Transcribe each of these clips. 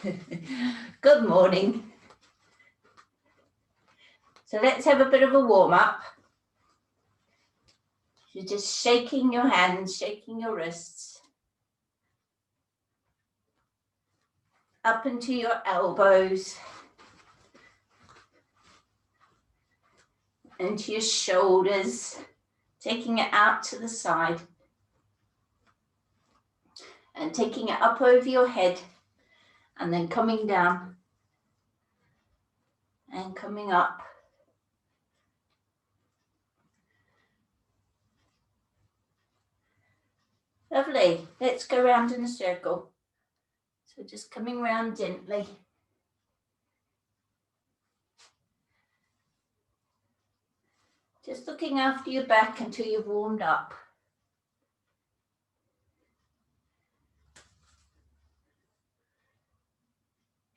Good morning. So let's have a bit of a warm up. You're just shaking your hands, shaking your wrists up into your elbows, into your shoulders, taking it out to the side and taking it up over your head and then coming down and coming up. Lovely. Let's go round in a circle. So just coming round gently. Just looking after your back until you've warmed up.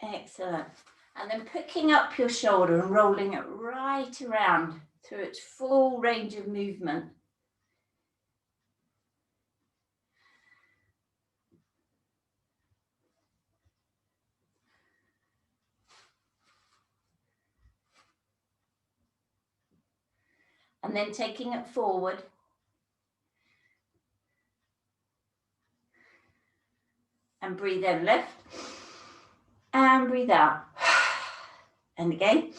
Excellent. And then picking up your shoulder and rolling it right around through its full range of movement. And then taking it forward. And breathe in, lift. And breathe out. And again.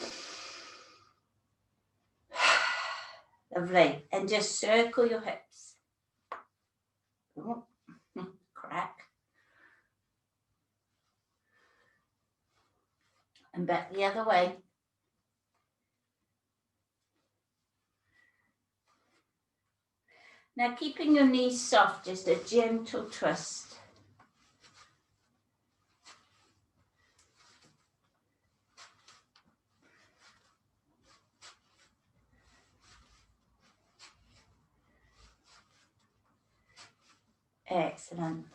Lovely. And just circle your hips. Ooh. Crack. And back the other way. Now keeping your knees soft, just a gentle twist. Excellent.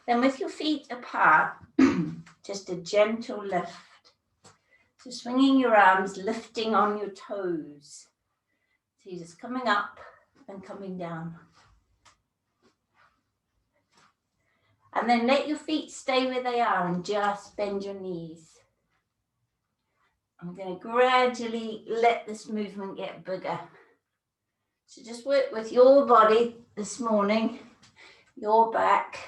Then with your feet apart, just a gentle lift. So swinging your arms, lifting on your toes. So you're just coming up and coming down. And then let your feet stay where they are and just bend your knees. I'm going to gradually let this movement get bigger. So just work with your body this morning, your back.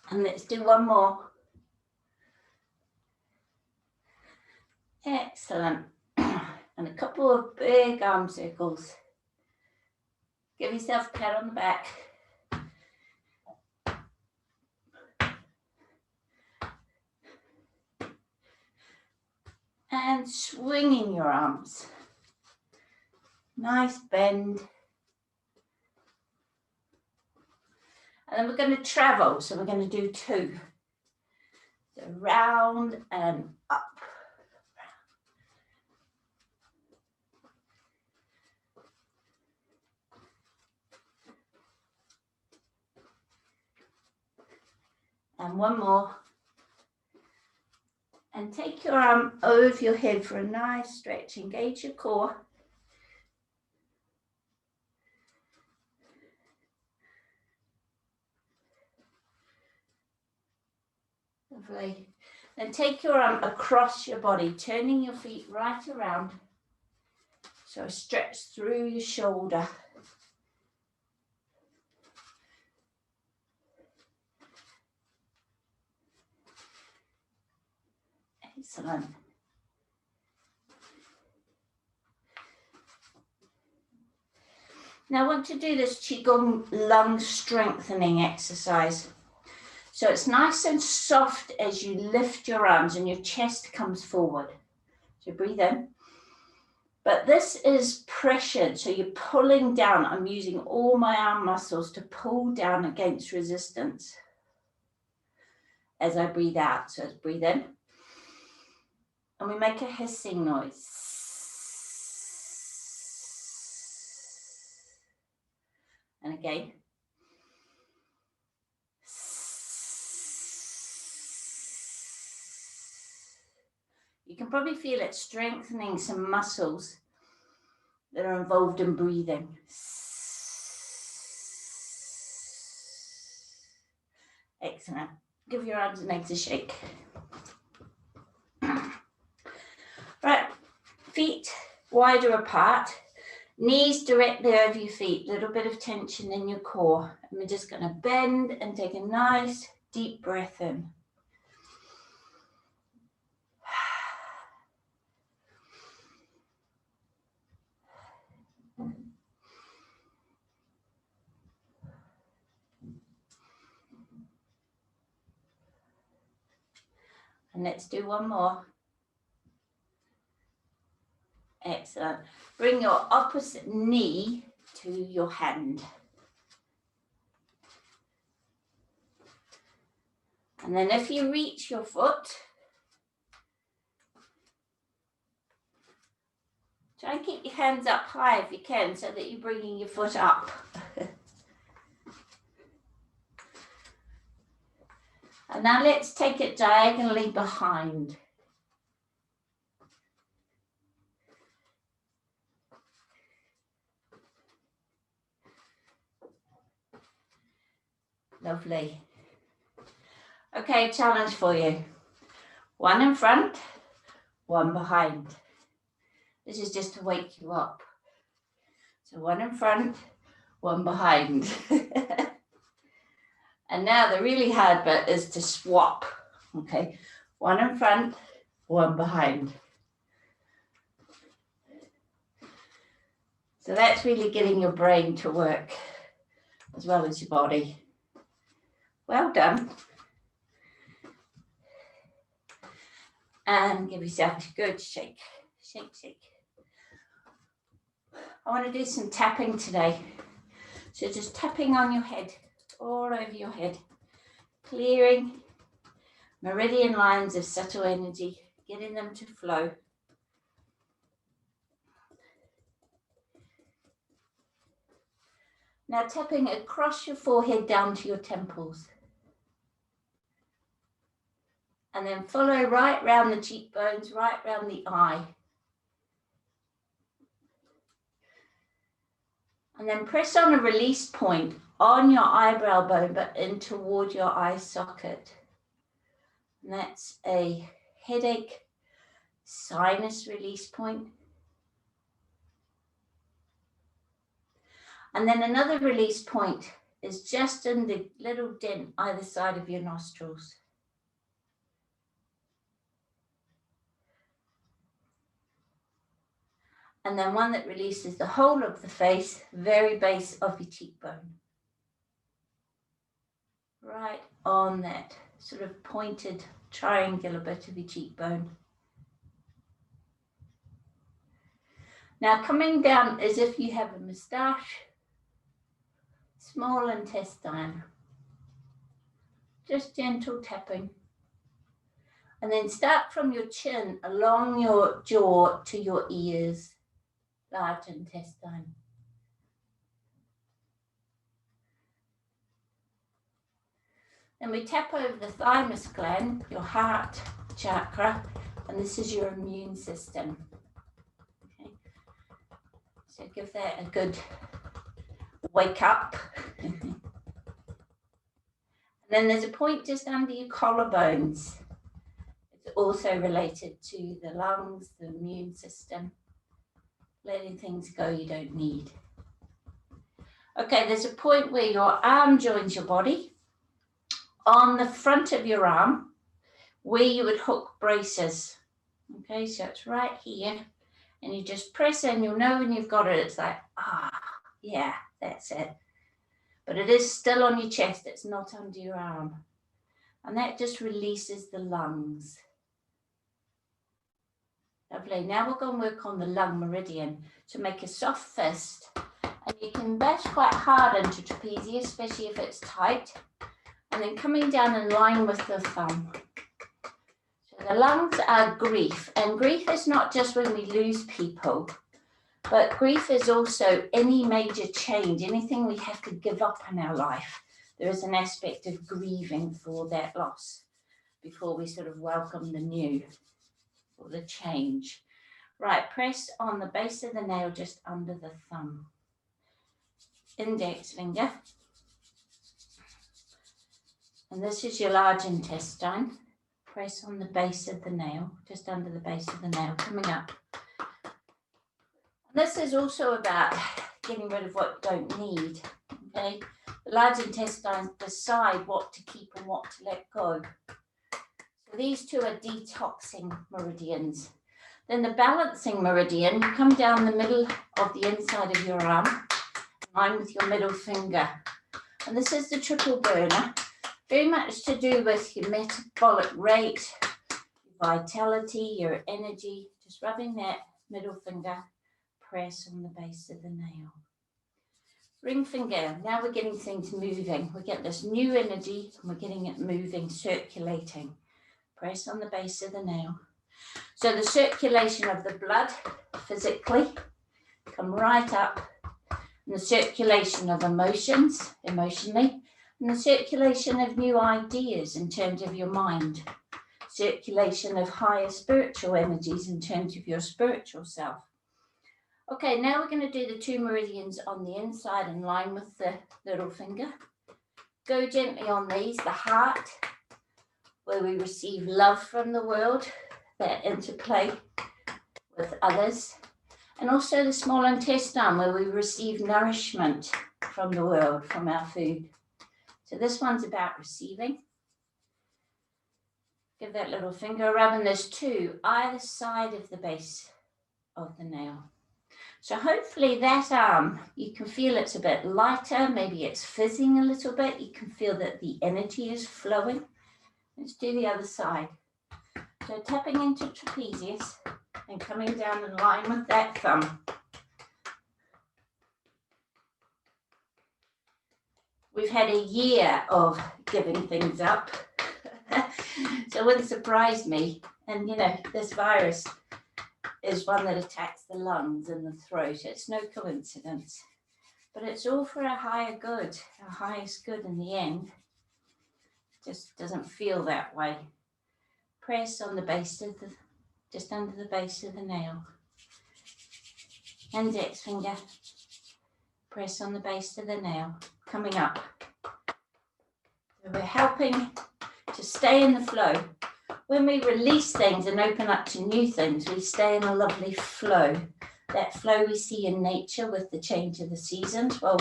And let's do one more. Excellent. And a couple of big arm circles. Give yourself a pat on the back. And swinging your arms. Nice bend. And then we're going to travel. So we're going to do two. So round and up. And one more. And take your arm over your head for a nice stretch. Engage your core. Lovely. Then take your arm across your body, turning your feet right around. So stretch through your shoulder. Excellent. Now I want to do this Qi Gong lung strengthening exercise. So it's nice and soft as you lift your arms and your chest comes forward. So breathe in. But this is pressured, so you're pulling down. I'm using all my arm muscles to pull down against resistance as I breathe out. So let's breathe in. And we make a hissing noise. And again. You can probably feel it strengthening some muscles that are involved in breathing. Excellent. Give your arms and legs a shake. Right, feet wider apart, knees directly over your feet, little bit of tension in your core. And we're just going to bend and take a nice deep breath in. And let's do one more. Excellent. Bring your opposite knee to your hand. And then if you reach your foot, try and keep your hands up high if you can so that you're bringing your foot up. And now let's take it diagonally behind. Lovely. Okay, challenge for you. One in front, one behind. This is just to wake you up. So one in front, one behind. And now the really hard bit is to swap. Okay, one in front, one behind. So that's really getting your brain to work as well as your body. Well done. And give yourself a good shake. Shake, shake. I want to do some tapping today. So just tapping on your head, all over your head, clearing meridian lines of subtle energy, getting them to flow. Now tapping across your forehead down to your temples. And then follow right round the cheekbones, right round the eye. And then press on a release point on your eyebrow bone, but in toward your eye socket. And that's a headache sinus release point. And then another release point is just in the little dent either side of your nostrils. And then one that releases the whole of the face, very base of your cheekbone. Right on that sort of pointed triangular bit of your cheekbone. Now coming down as if you have a moustache, small intestine. Just gentle tapping. And then start from your chin along your jaw to your ears. Large intestine. Then we tap over the thymus gland, your heart chakra, and this is your immune system. Okay. So give that a good wake up. And then there's a point just under your collarbones. It's also related to the lungs, the immune system. Letting things go you don't need. Okay, there's a point where your arm joins your body. On the front of your arm, where you would hook braces. Okay, so it's right here. And you just press in, you'll know when you've got it. It's like, yeah, that's it. But it is still on your chest, it's not under your arm. And that just releases the lungs. Lovely. Now we're going to work on the lung meridian. So make a soft fist. And you can bash quite hard into trapezius, especially if it's tight. And then coming down in line with the thumb. So the lungs are grief. And grief is not just when we lose people, but grief is also any major change, anything we have to give up in our life. There is an aspect of grieving for that loss before we sort of welcome the new. for the change. Right, press on the base of the nail just under the thumb. Index finger. And this is your large intestine. Press on the base of the nail, just under the base of the nail, coming up. And this is also about getting rid of what you don't need, okay? The large intestines decide what to keep and what to let go. So these two are detoxing meridians. Then the balancing meridian, you come down the middle of the inside of your arm, in line with your middle finger. And this is the triple burner, very much to do with your metabolic rate, your vitality, your energy. Just rubbing that middle finger, press on the base of the nail. Ring finger, now we're getting things moving. We get this new energy and we're getting it moving, circulating. Press on the base of the nail. So the circulation of the blood physically come right up, and the circulation of emotions, emotionally, and the circulation of new ideas in terms of your mind, circulation of higher spiritual energies in terms of your spiritual self. Okay, now we're going to do the two meridians on the inside in line with the little finger. Go gently on these, the heart, where we receive love from the world, that interplay with others, and also the small intestine, where we receive nourishment from the world, from our food. So this one's about receiving. Give that little finger a rub, and there's two either side of the base of the nail. So hopefully that arm, you can feel it's a bit lighter, maybe it's fizzing a little bit. You can feel that the energy is flowing. Let's do the other side. So tapping into trapezius and coming down in line with that thumb. We've had a year of giving things up. So it wouldn't surprise me. And you know, this virus is one that attacks the lungs and the throat. It's no coincidence, but it's all for our higher good, our highest good in the end. It just doesn't feel that way. Press on the base of the, just under the base of the nail. Index finger. Press on the base of the nail, coming up. So we're helping to stay in the flow. When we release things and open up to new things, we stay in a lovely flow. That flow we see in nature with the change of the seasons. Well,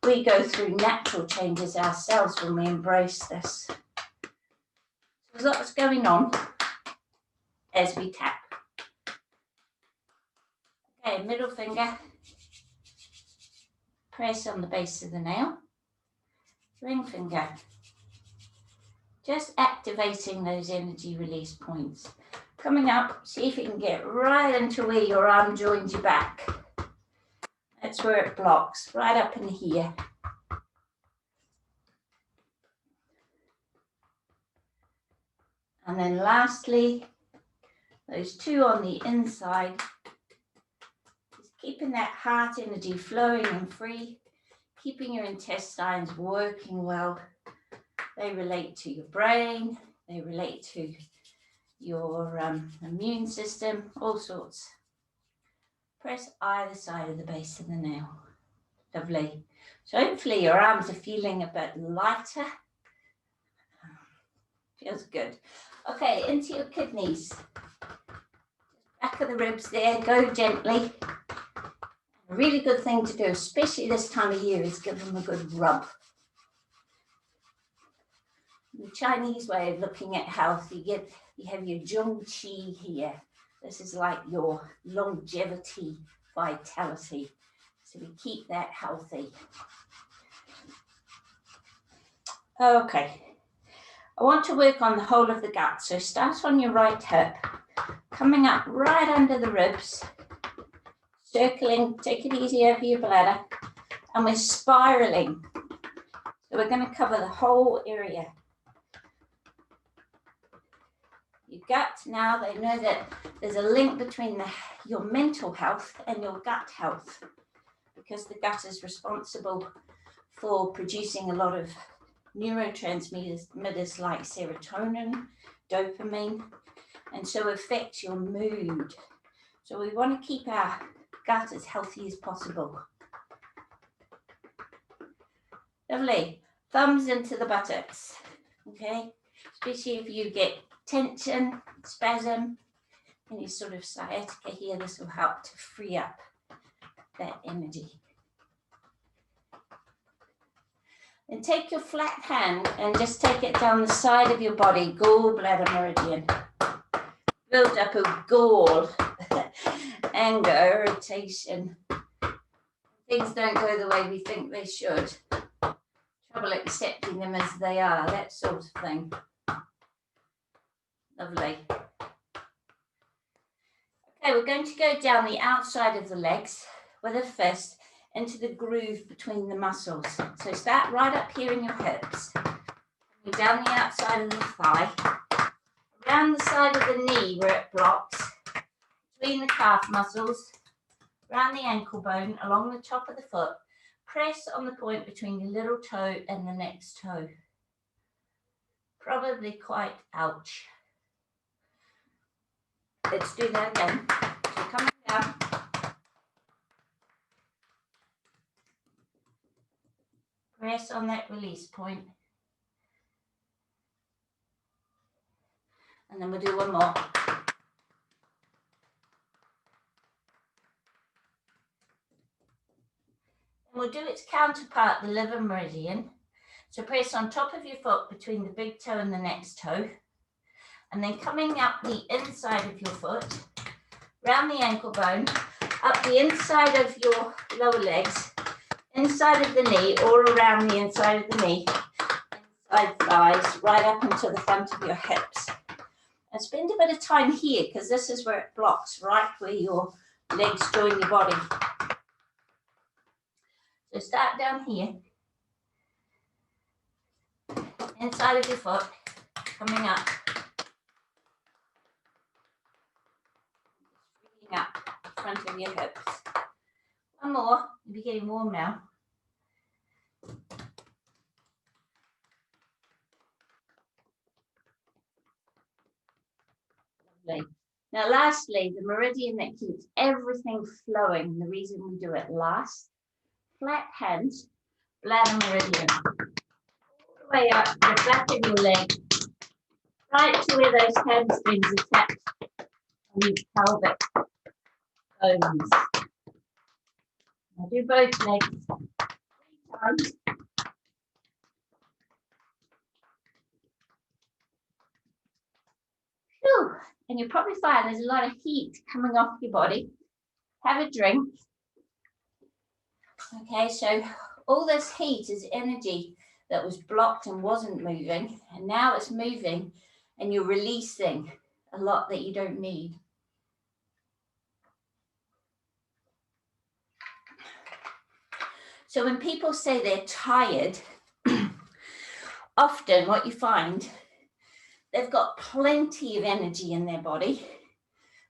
we go through natural changes ourselves when we embrace this. There's lots going on as we tap. Okay, middle finger. Press on the base of the nail. Ring finger. Just activating those energy release points. Coming up, see if you can get right into where your arm joins your back. That's where it blocks, right up in here. And then lastly, those two on the inside. Just keeping that heart energy flowing and free, keeping your intestines working well. They relate to your brain, they relate to your immune system, all sorts. Press either side of the base of the nail. Lovely. So hopefully your arms are feeling a bit lighter. Feels good. Okay, into your kidneys. Back of the ribs there, go gently. A really good thing to do, especially this time of year, is give them a good rub. The Chinese way of looking at health, you have your Zhong Qi here. This is like your longevity, vitality. So we keep that healthy. Okay. I want to work on the whole of the gut. So start on your right hip, coming up right under the ribs, circling, take it easy over your bladder, and we're spiraling. So we're going to cover the whole area. Your gut, now they know that there's a link between your mental health and your gut health, because the gut is responsible for producing a lot of neurotransmitters like serotonin, dopamine, and so affect your mood. So we want to keep our gut as healthy as possible. Lovely. Thumbs into the buttocks, okay? Especially if you get tension, spasm, any sort of sciatica here, this will help to free up that energy. And take your flat hand and just take it down the side of your body, gallbladder meridian. Build up a gall, anger, irritation. Things don't go the way we think they should. Trouble accepting them as they are, that sort of thing. Lovely. Okay, we're going to go down the outside of the legs with a fist into the groove between the muscles. So start right up here in your hips. Down the outside of the thigh. Around the side of the knee where it blocks. Between the calf muscles. Around the ankle bone, along the top of the foot. Press on the point between your little toe and the next toe. Probably quite ouch. Let's do that again. So coming down. Press on that release point. And then we'll do one more. And we'll do its counterpart, the liver meridian. So press on top of your foot between the big toe and the next toe. And then coming up the inside of your foot, round the ankle bone, up the inside of your lower legs, inside of the knee, all around the inside of the knee, inside thighs, right up into the front of your hips. And spend a bit of time here because this is where it blocks, right where your legs join your body. So start down here, inside of your foot, coming up, bringing up the front of your hips. One more, you'll be getting warm now. Lovely. Now lastly, the meridian that keeps everything flowing, the reason we do it last, flat hands, bladder meridian. All the way up the back of your leg, right to where those hamstrings attach on your pelvic bones. I'll do both legs 3 times. Whew. And you'll probably find there's a lot of heat coming off your body. Have a drink. Okay, so all this heat is energy that was blocked and wasn't moving, and now it's moving and you're releasing a lot that you don't need. So when people say they're tired, often what you find, they've got plenty of energy in their body.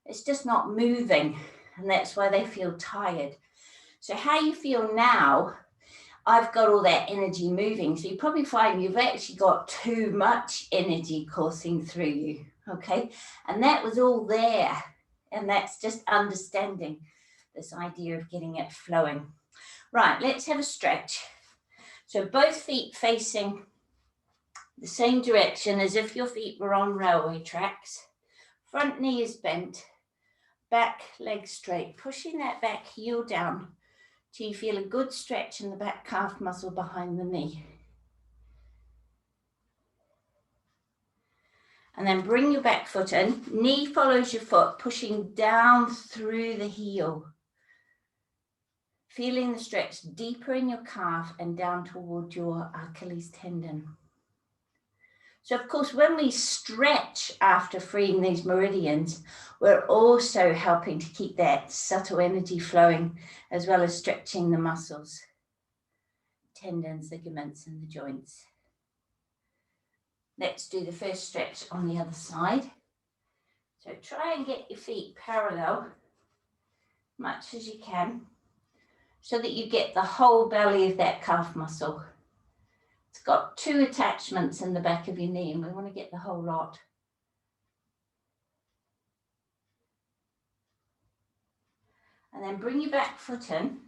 It's just not moving, and that's why they feel tired. So how you feel now, I've got all that energy moving. So you probably find you've actually got too much energy coursing through you, okay? And that was all there. And that's just understanding this idea of getting it flowing. Right, let's have a stretch. So both feet facing the same direction as if your feet were on railway tracks. Front knee is bent, back leg straight, pushing that back heel down till you feel a good stretch in the back calf muscle behind the knee. And then bring your back foot in, knee follows your foot, pushing down through the heel. Feeling the stretch deeper in your calf and down toward your Achilles tendon. So of course, when we stretch after freeing these meridians, we're also helping to keep that subtle energy flowing, as well as stretching the muscles, tendons, ligaments, and the joints. Let's do the first stretch on the other side. So try and get your feet parallel, much as you can, so that you get the whole belly of that calf muscle. It's got 2 attachments in the back of your knee, and we want to get the whole lot. And then bring your back foot in.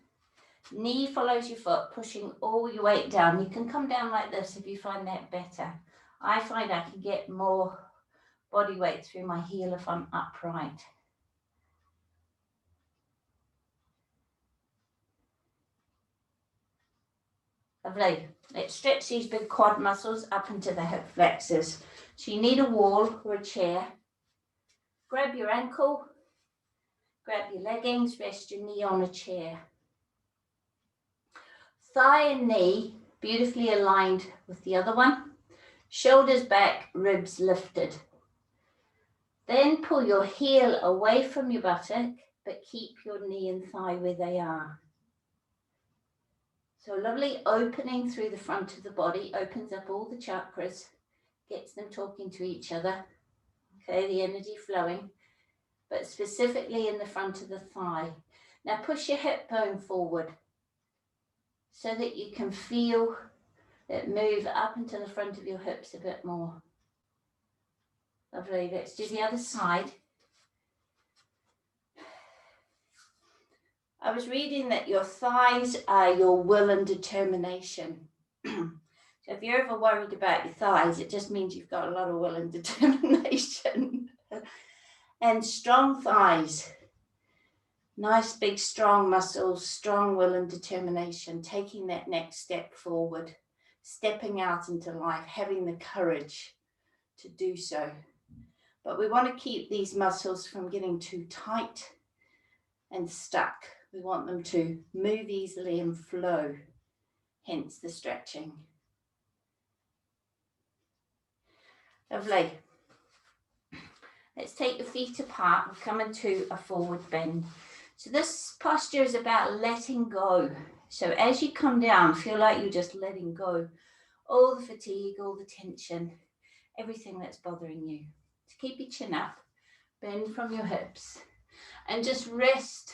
Knee follows your foot, pushing all your weight down. You can come down like this if you find that better. I find I can get more body weight through my heel if I'm upright. Lovely. Let's stretch these big quad muscles up into the hip flexors. So you need a wall or a chair. Grab your ankle, grab your leggings, rest your knee on a chair. Thigh and knee beautifully aligned with the other one. Shoulders back, ribs lifted. Then pull your heel away from your buttock, but keep your knee and thigh where they are. So lovely opening through the front of the body, opens up all the chakras, gets them talking to each other. Okay, the energy flowing, but specifically in the front of the thigh. Now push your hip bone forward so that you can feel it move up into the front of your hips a bit more. Lovely. Let's do the other side. I was reading that your thighs are your will and determination. So if you're ever worried about your thighs, it just means you've got a lot of will and determination. And strong thighs, nice big strong muscles, strong will and determination, taking that next step forward, stepping out into life, having the courage to do so. But we want to keep these muscles from getting too tight and stuck. We want them to move easily and flow, hence the stretching. Lovely. Let's take your feet apart and come into a forward bend. So this posture is about letting go. So as you come down, feel like you're just letting go all the fatigue, all the tension, everything that's bothering you. So keep your chin up, bend from your hips, and just rest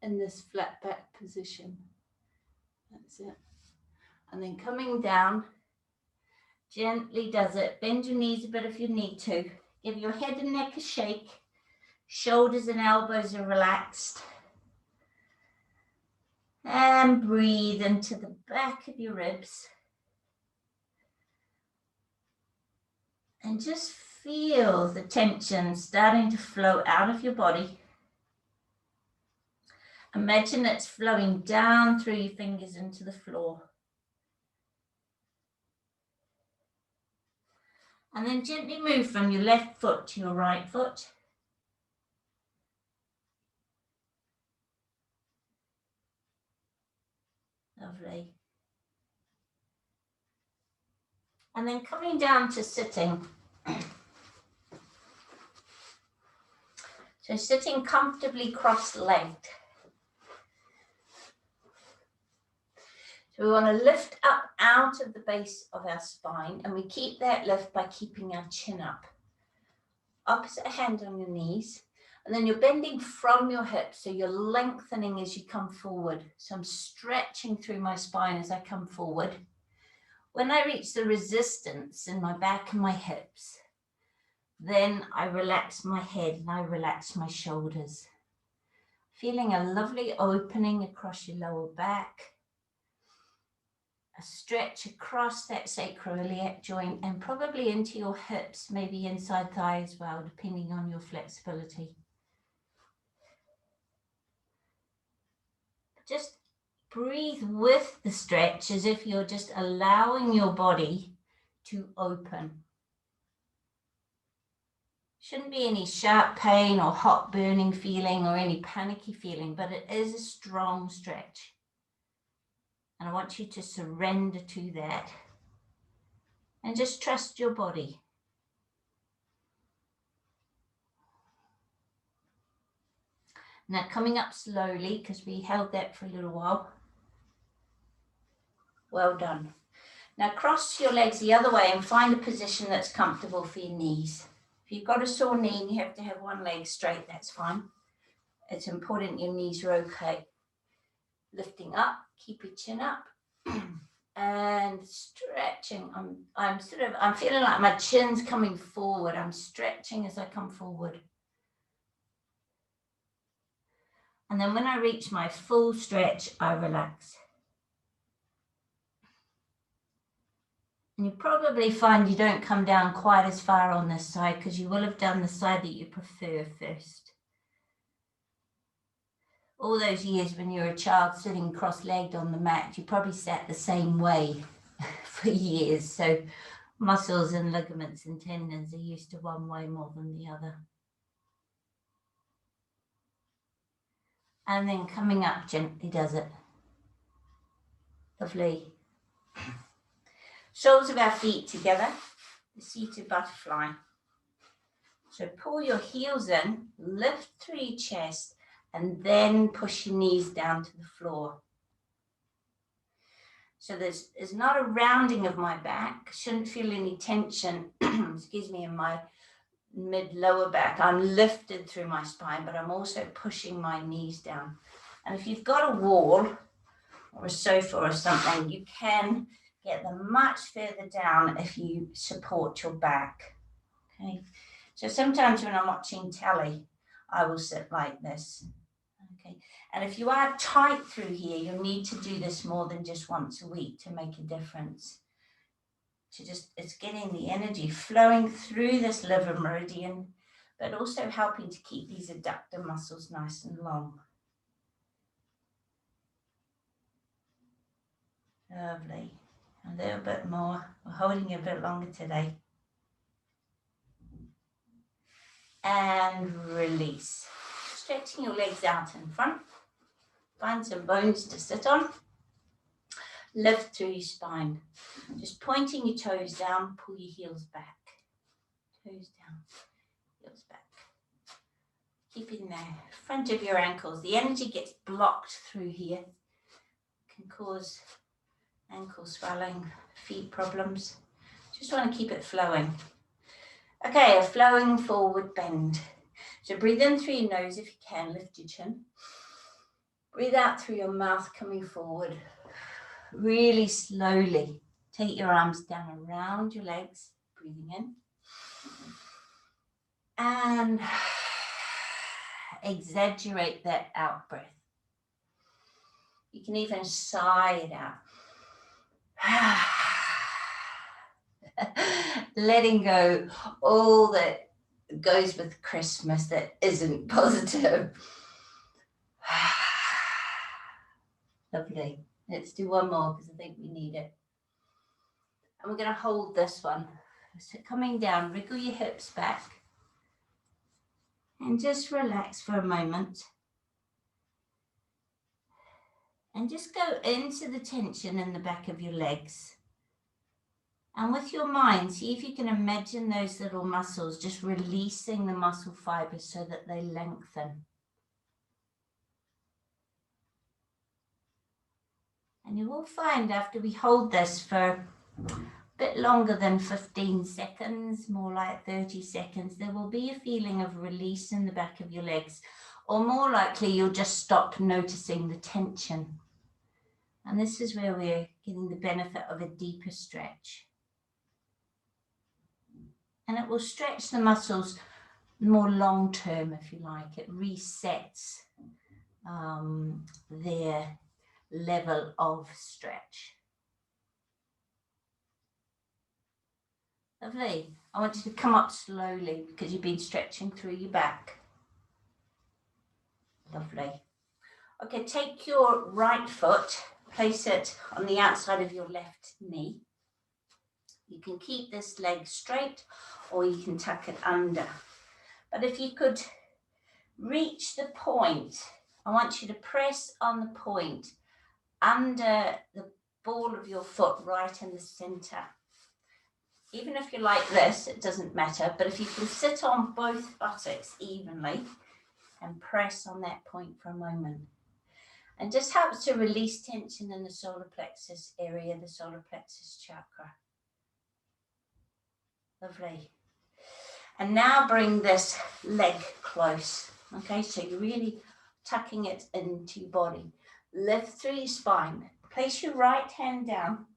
in this flat back position. That's it. And then coming down, gently does it. Bend your knees a bit if you need to. Give your head and neck a shake. Shoulders and elbows are relaxed. And breathe into the back of your ribs. And just feel the tension starting to flow out of your body. Imagine it's flowing down through your fingers into the floor. And then gently move from your left foot to your right foot. Lovely. And then coming down to sitting. So sitting comfortably cross-legged. So we want to lift up out of the base of our spine, and we keep that lift by keeping our chin up. Opposite hand on your knees, and then you're bending from your hips, so you're lengthening as you come forward. So I'm stretching through my spine as I come forward. When I reach the resistance in my back and my hips, then I relax my head and I relax my shoulders. Feeling a lovely opening across your lower back. A stretch across that sacro-iliac joint and probably into your hips, maybe inside thigh as well, depending on your flexibility. Just breathe with the stretch as if you're just allowing your body to open. Shouldn't be any sharp pain or hot burning feeling or any panicky feeling, but it is a strong stretch. And I want you to surrender to that and just trust your body. Now coming up slowly, because we held that for a little while. Well done. Now cross your legs the other way and find a position that's comfortable for your knees. If you've got a sore knee and you have to have one leg straight, that's fine. It's important your knees are okay. Lifting up, keep your chin up. And stretching. I'm feeling like my chin's coming forward. I'm stretching as I come forward. And then when I reach my full stretch, I relax. And you probably find you don't come down quite as far on this side because you will have done the side that you prefer first. All those years when you were a child sitting cross-legged on the mat, you probably sat the same way for years. So muscles and ligaments and tendons are used to one way more than the other. And then coming up gently does it. Lovely. Soles of our feet together, the seated butterfly. So pull your heels in, lift through your chest, and then push your knees down to the floor. So there's not a rounding of my back. Shouldn't feel any tension, excuse me, in my mid-lower back. I'm lifted through my spine, but I'm also pushing my knees down. And if you've got a wall or a sofa or something, you can get them much further down if you support your back. Okay. So sometimes when I'm watching telly, I will sit like this. Okay. And if you are tight through here, you'll need to do this more than just once a week to make a difference. It's getting the energy flowing through this liver meridian, but also helping to keep these adductor muscles nice and long. Lovely. A little bit more. We're holding it a bit longer today. And release. Stretching your legs out in front. Find some bones to sit on. Lift through your spine. Just pointing your toes down, pull your heels back. Toes down, heels back. Keeping the front of your ankles. The energy gets blocked through here. Can cause ankle swelling, feet problems. Just want to keep it flowing. Okay, a flowing forward bend. So breathe in through your nose if you can, lift your chin. Breathe out through your mouth, coming forward. Really slowly take your arms down around your legs, breathing in. And exaggerate that out breath. You can even sigh it out. Letting go all that goes with Christmas that isn't positive. Lovely. Let's do one more because I think we need it. And we're going to hold this one. So coming down, wriggle your hips back. And just relax for a moment. And just go into the tension in the back of your legs. And with your mind, see if you can imagine those little muscles just releasing the muscle fibers so that they lengthen. And you will find after we hold this for a bit longer than 15 seconds, more like 30 seconds, there will be a feeling of release in the back of your legs, or more likely you'll just stop noticing the tension. And this is where we're getting the benefit of a deeper stretch. And it will stretch the muscles more long term, if you like. It resets their level of stretch. Lovely. I want you to come up slowly because you've been stretching through your back. Lovely. Okay, take your right foot, place it on the outside of your left knee. You can keep this leg straight or you can tuck it under. But if you could reach the point, I want you to press on the point under the ball of your foot right in the center. Even if you're like this, it doesn't matter. But if you can sit on both buttocks evenly and press on that point for a moment. And just helps to release tension in the solar plexus area, the solar plexus chakra. Lovely. And now bring this leg close. Okay, so you're really tucking it into your body. Lift through your spine. Place your right hand down.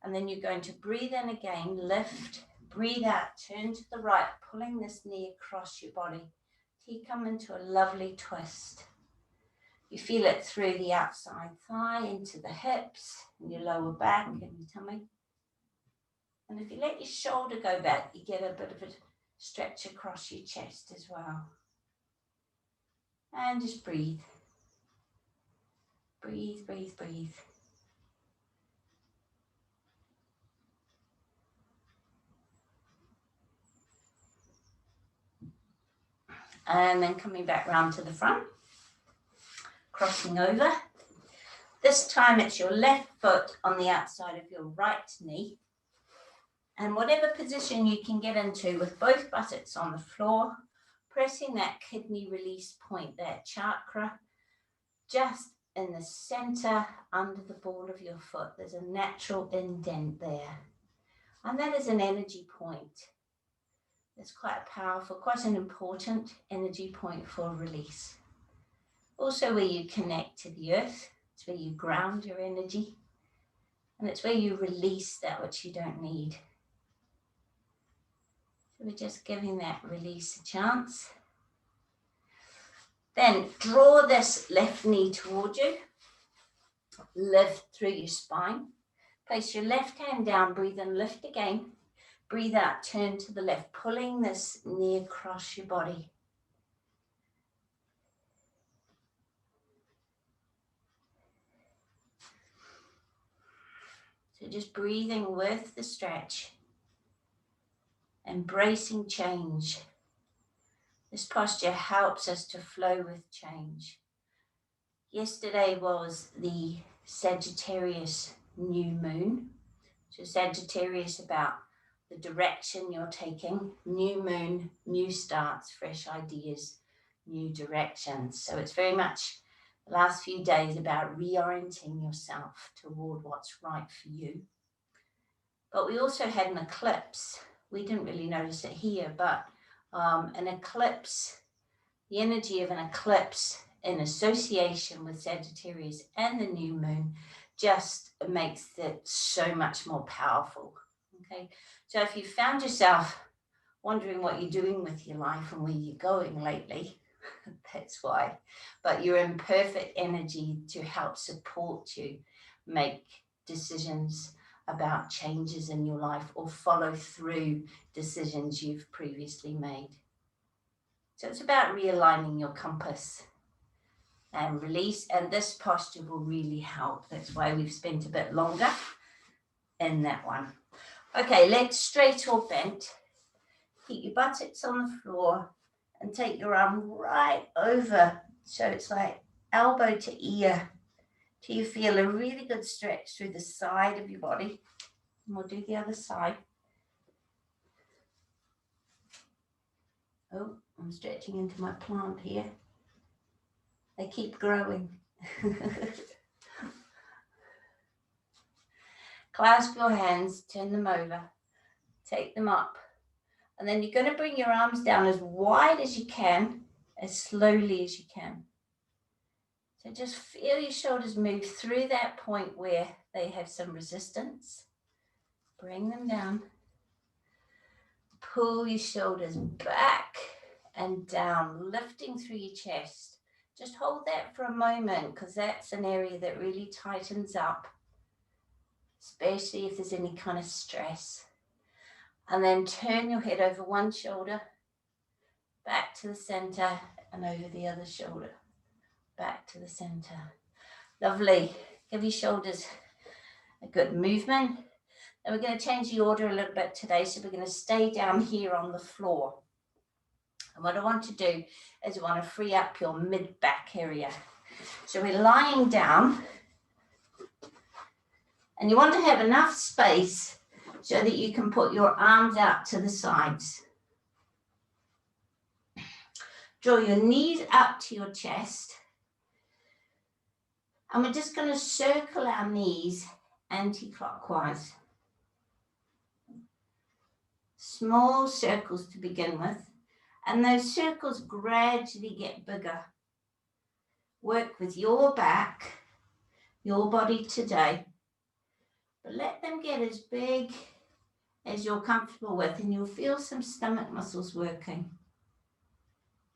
And then you're going to breathe in again. Lift. Breathe out. Turn to the right. Pulling this knee across your body. You come into a lovely twist. You feel it through the outside thigh, into the hips, and your lower back and your tummy. And if you let your shoulder go back, you get a bit of a stretch across your chest as well. And just breathe. Breathe, breathe, breathe. And then coming back round to the front, crossing over. This time it's your left foot on the outside of your right knee. And whatever position you can get into with both buttocks on the floor, pressing that kidney release point, that chakra, just in the center under the ball of your foot. There's a natural indent there. And that is an energy point. It's quite a powerful, quite an important energy point for release. Also where you connect to the earth, it's where you ground your energy, and it's where you release that which you don't need. So we're just giving that release a chance. Then draw this left knee toward you, lift through your spine, place your left hand down, breathe in, lift again. Breathe out, turn to the left, pulling this knee across your body. So just breathing with the stretch, embracing change. This posture helps us to flow with change. Yesterday was the Sagittarius new moon. So Sagittarius about the direction you're taking, new moon, new starts, fresh ideas, new directions. So it's very much the last few days about reorienting yourself toward what's right for you. But we also had an eclipse. We didn't really notice it here, but an eclipse, the energy of an eclipse in association with Sagittarius and the new moon just makes it so much more powerful. Okay, so if you found yourself wondering what you're doing with your life and where you're going lately, that's why. But you're in perfect energy to help support you make decisions about changes in your life or follow through decisions you've previously made. So it's about realigning your compass and release, and this posture will really help. That's why we've spent a bit longer in that one. Okay, legs straight or bent. Keep your buttocks on the floor and take your arm right over. So it's like elbow to ear till you feel a really good stretch through the side of your body. And we'll do the other side. Oh, I'm stretching into my plant here. They keep growing. Clasp your hands, turn them over, take them up. And then you're going to bring your arms down as wide as you can, as slowly as you can. So just feel your shoulders move through that point where they have some resistance. Bring them down. Pull your shoulders back and down, lifting through your chest. Just hold that for a moment because that's an area that really tightens up, especially if there's any kind of stress. And then turn your head over one shoulder, back to the center, and over the other shoulder, back to the center. Lovely. Give your shoulders a good movement. And we're going to change the order a little bit today, so we're going to stay down here on the floor. And what I want to do is I want to free up your mid-back area. So we're lying down, and you want to have enough space so that you can put your arms out to the sides. Draw your knees up to your chest. And we're just going to circle our knees anti-clockwise. Small circles to begin with. And those circles gradually get bigger. Work with your back, your body today. But let them get as big as you're comfortable with, and you'll feel some stomach muscles working.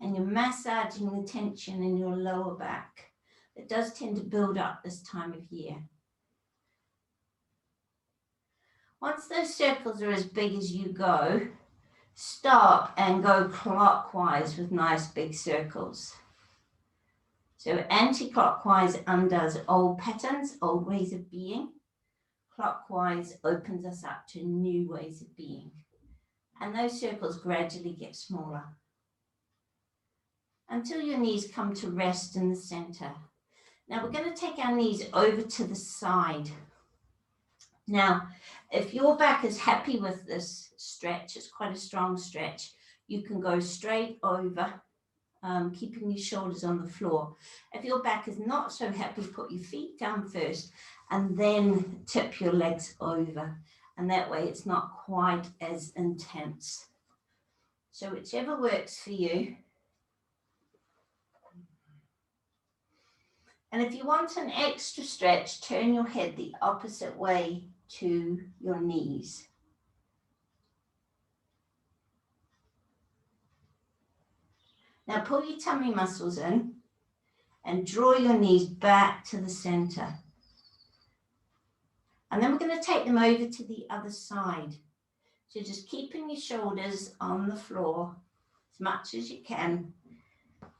And you're massaging the tension in your lower back. It does tend to build up this time of year. Once those circles are as big as you go, stop and go clockwise with nice big circles. So anti-clockwise undoes old patterns, old ways of being. Clockwise opens us up to new ways of being. And those circles gradually get smaller until your knees come to rest in the center. Now we're going to take our knees over to the side. Now, if your back is happy with this stretch, it's quite a strong stretch, you can go straight over, keeping your shoulders on the floor. If your back is not so happy, put your feet down first and then tip your legs over. And that way it's not quite as intense. So whichever works for you. And if you want an extra stretch, turn your head the opposite way to your knees. Now pull your tummy muscles in and draw your knees back to the center. And then we're going to take them over to the other side. So just keeping your shoulders on the floor as much as you can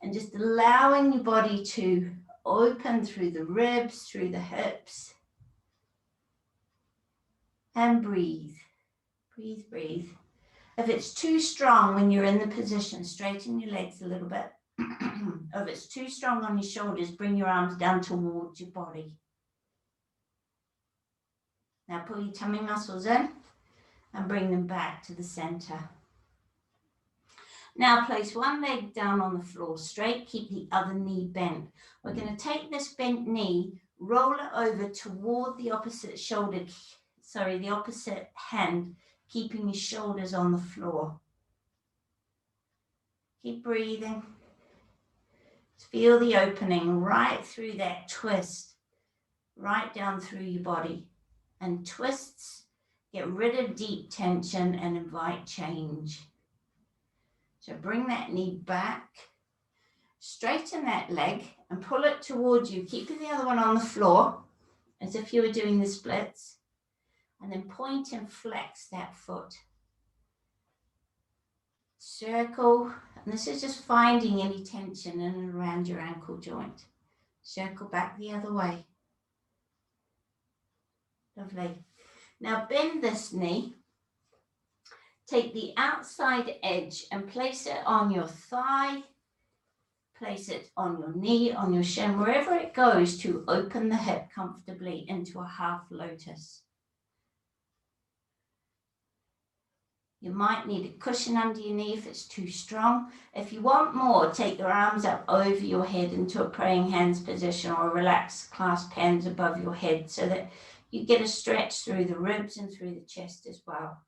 and just allowing your body to open through the ribs, through the hips. And breathe, breathe, breathe. If it's too strong when you're in the position, straighten your legs a little bit. If it's too strong on your shoulders, bring your arms down towards your body. Now pull your tummy muscles in and bring them back to the center. Now place one leg down on the floor straight, keep the other knee bent. We're going to take this bent knee, roll it over toward the opposite shoulder, the opposite hand, keeping your shoulders on the floor. Keep breathing. Feel the opening right through that twist, right down through your body. And twists, get rid of deep tension and invite change. So bring that knee back, straighten that leg and pull it towards you, keeping the other one on the floor as if you were doing the splits. And then point and flex that foot. Circle, and this is just finding any tension in and around your ankle joint. Circle back the other way. Lovely. Now bend this knee. Take the outside edge and place it on your thigh. Place it on your knee, on your shin, wherever it goes to open the hip comfortably into a half lotus. You might need a cushion under your knee if it's too strong. If you want more, take your arms up over your head into a praying hands position or relaxed clasped hands above your head so that you get a stretch through the ribs and through the chest as well.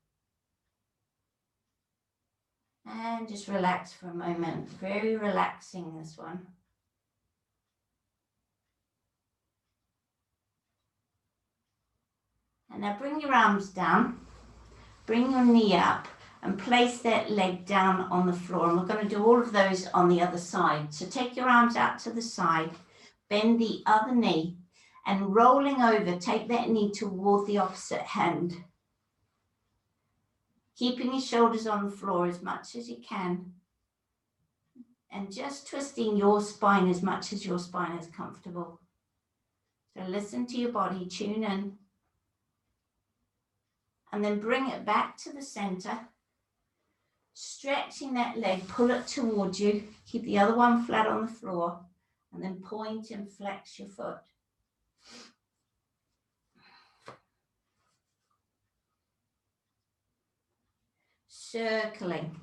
And just relax for a moment. Very relaxing, this one. And now bring your arms down. Bring your knee up and place that leg down on the floor. And we're going to do all of those on the other side. So take your arms out to the side, bend the other knee, and rolling over, take that knee toward the opposite hand. Keeping your shoulders on the floor as much as you can. And just twisting your spine as much as your spine is comfortable. So listen to your body, tune in. And then bring it back to the center. Stretching that leg, pull it towards you. Keep the other one flat on the floor. And then point and flex your foot. Circling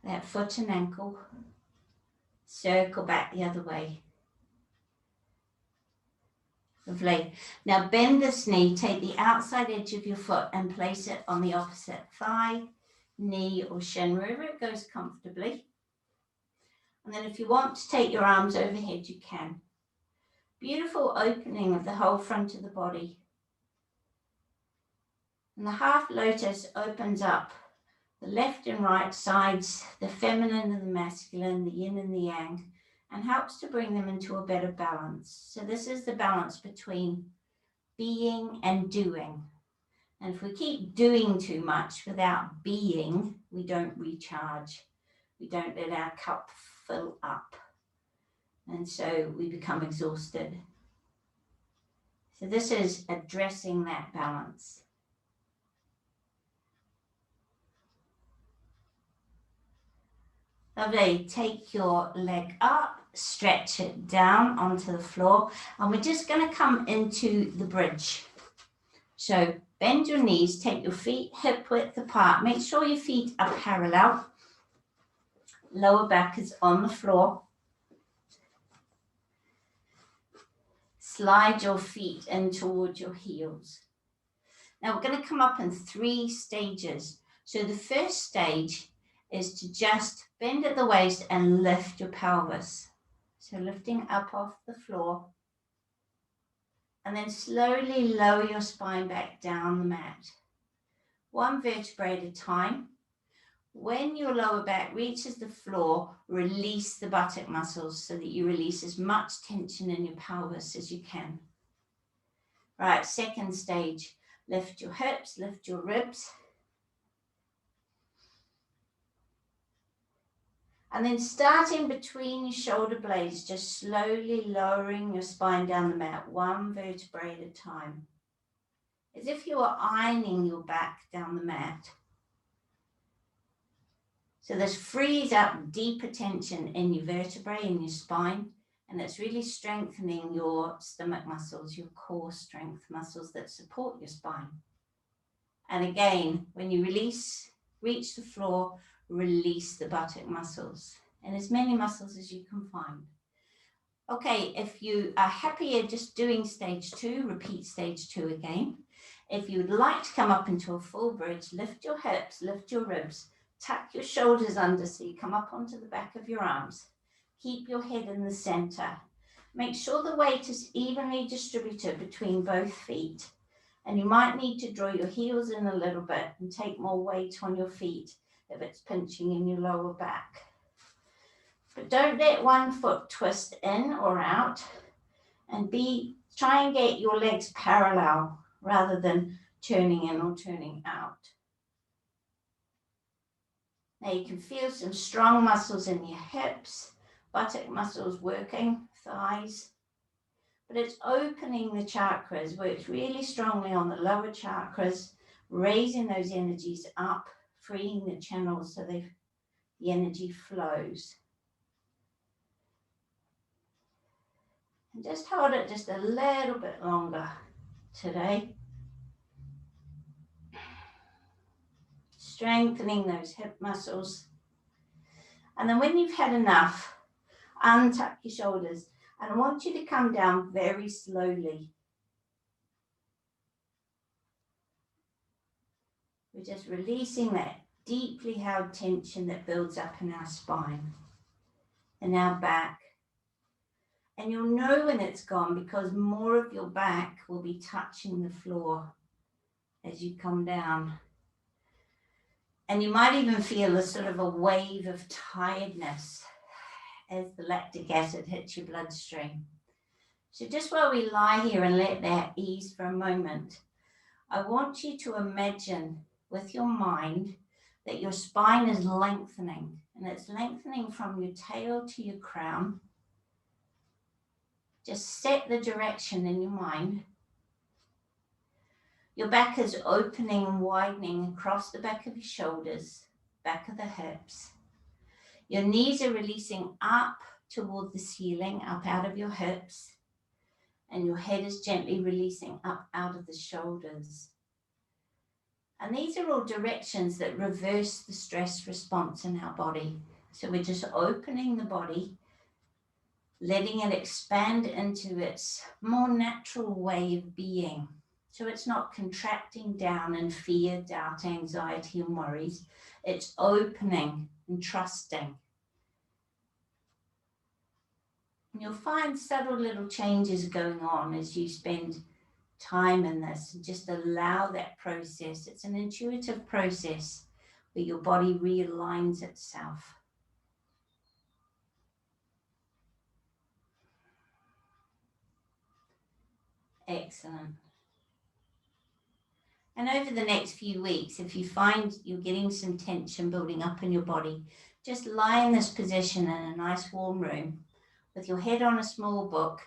that foot and ankle. Circle back the other way. Lovely. Now bend this knee, take the outside edge of your foot and place it on the opposite thigh, knee or shin, wherever it goes comfortably. And then if you want to take your arms overhead, you can. Beautiful opening of the whole front of the body. And the half lotus opens up the left and right sides, the feminine and the masculine, the yin and the yang, and helps to bring them into a better balance. So this is the balance between being and doing. And if we keep doing too much without being, we don't recharge. We don't let our cup fill up. And so we become exhausted. So this is addressing that balance. Lovely. Take your leg up, stretch it down onto the floor, and we're just going to come into the bridge. So bend your knees, take your feet hip width apart. Make sure your feet are parallel. Lower back is on the floor. Slide your feet in towards your heels. Now we're going to come up in 3 stages. So the first stage is to just bend at the waist and lift your pelvis. So lifting up off the floor. And then slowly lower your spine back down the mat. 1 vertebrae at a time. When your lower back reaches the floor, release the buttock muscles so that you release as much tension in your pelvis as you can. Right, second stage. Lift your hips, lift your ribs. And then starting between your shoulder blades, just slowly lowering your spine down the mat, 1 vertebrae at a time. As if you are ironing your back down the mat. So this frees up deeper tension in your vertebrae, in your spine, and it's really strengthening your stomach muscles, your core strength muscles that support your spine. And again, when you reach the floor, release the buttock muscles and as many muscles as you can find. Okay, if you are happier just doing stage 2, repeat stage 2 again. If you would like to come up into a full bridge, lift your hips, lift your ribs, tuck your shoulders under so you come up onto the back of your arms. Keep your head in the center. Make sure the weight is evenly distributed between both feet. And you might need to draw your heels in a little bit and take more weight on your feet if it's pinching in your lower back. But don't let one foot twist in or out, and try and get your legs parallel rather than turning in or turning out. Now you can feel some strong muscles in your hips, buttock muscles working, thighs. But it's opening the chakras, works really strongly on the lower chakras, raising those energies up, freeing the channels so the energy flows. And just hold it just a little bit longer today. Strengthening those hip muscles. And then when you've had enough, untuck your shoulders. And I want you to come down very slowly. We're just releasing that deeply held tension that builds up in our spine and our back. And you'll know when it's gone because more of your back will be touching the floor as you come down. And you might even feel a sort of a wave of tiredness as the lactic acid hits your bloodstream. So just while we lie here and let that ease for a moment, I want you to imagine with your mind that your spine is lengthening, and it's lengthening from your tail to your crown. Just set the direction in your mind. Your back is opening and widening across the back of your shoulders, back of the hips. Your knees are releasing up toward the ceiling, up out of your hips, and your head is gently releasing up out of the shoulders. And these are all directions that reverse the stress response in our body. So we're just opening the body, letting it expand into its more natural way of being. So it's not contracting down in fear, doubt, anxiety, and worries. It's opening and trusting. And you'll find subtle little changes going on as you spend time in this and just allow that process. It's an intuitive process where your body realigns itself. Excellent. And over the next few weeks, if you find you're getting some tension building up in your body, just lie in this position in a nice warm room with your head on a small book,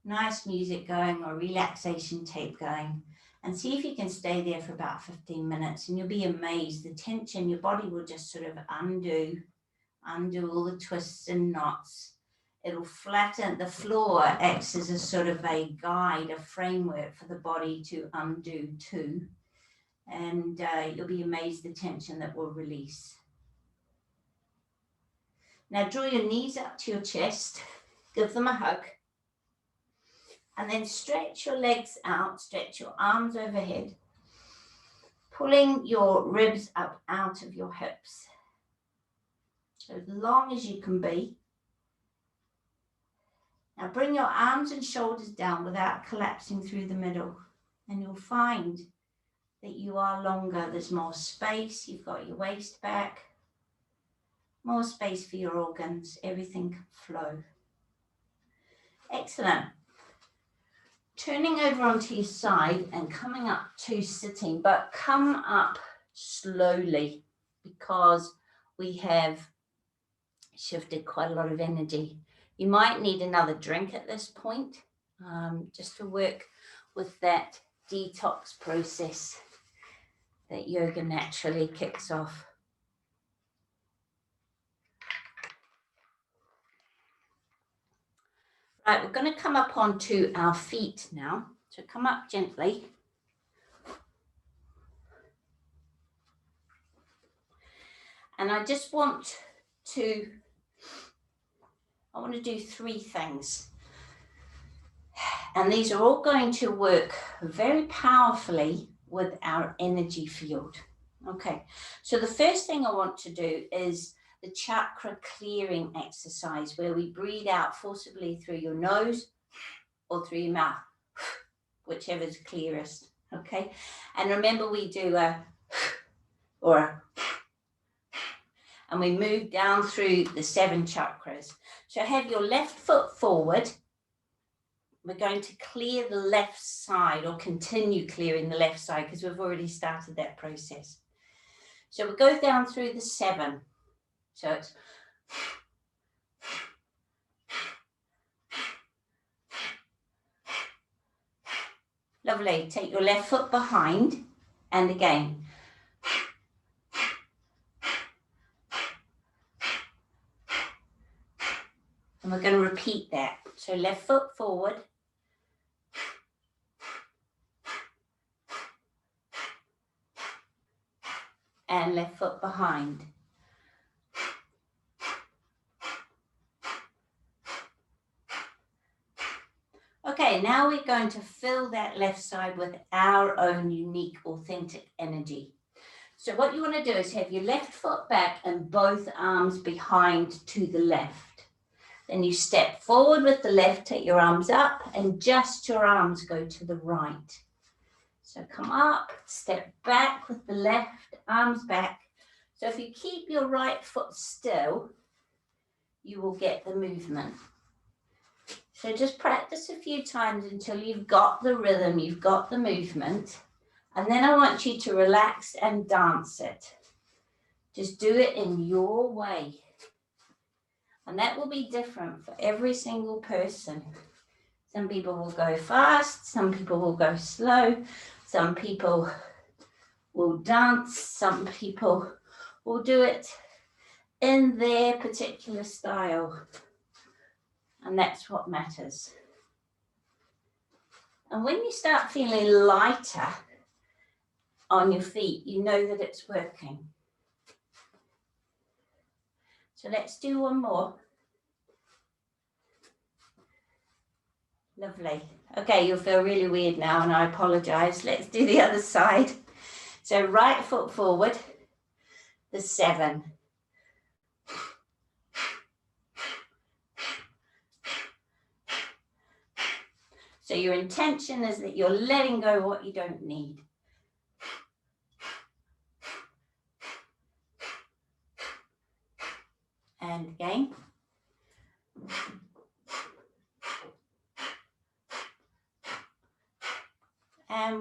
nice music going or relaxation tape going, and see if you can stay there for about 15 minutes, and you'll be amazed. The tension, your body will just sort of undo all the twists and knots. It'll flatten. The floor acts as a sort of a guide, a framework for the body to undo too. And you'll be amazed the tension that will release. Now draw your knees up to your chest, give them a hug, and then stretch your legs out, stretch your arms overhead, pulling your ribs up out of your hips, as long as you can be. Now bring your arms and shoulders down without collapsing through the middle, and you'll find that you are longer. There's more space. You've got your waist back, more space for your organs. Everything can flow. Excellent. Turning over onto your side and coming up to sitting, but come up slowly because we have shifted quite a lot of energy. You might need another drink at this point, just to work with that detox process that yoga naturally kicks off. Right, we're going to come up onto our feet now. So come up gently. And I want to do 3 things. And these are all going to work very powerfully with our energy field. Okay, so the first thing I want to do is the chakra clearing exercise, where we breathe out forcibly through your nose or through your mouth, whichever is clearest. Okay, and remember we do a and we move down through the 7 chakras. So have your left foot forward. We're going to clear the left side, or continue clearing the left side, because we've already started that process. So we go down through the 7. So it's lovely. Take your left foot behind, and again. And we're going to repeat that. So left foot forward. And left foot behind. Okay, now we're going to fill that left side with our own unique, authentic energy. So what you want to do is have your left foot back and both arms behind to the left. Then you step forward with the left, take your arms up, and just your arms go to the right. So come up, step back with the left, arms back. So if you keep your right foot still, you will get the movement. So just practice a few times until you've got the rhythm, you've got the movement. And then I want you to relax and dance it. Just do it in your way. And that will be different for every single person. Some people will go fast, some people will go slow, some people will dance, some people will do it in their particular style. And that's what matters. And when you start feeling lighter on your feet, you know that it's working. So let's do one more. Lovely. Okay, you'll feel really weird now, and I apologize. Let's do the other side. So right foot forward, the 7. So your intention is that you're letting go what you don't need. And again.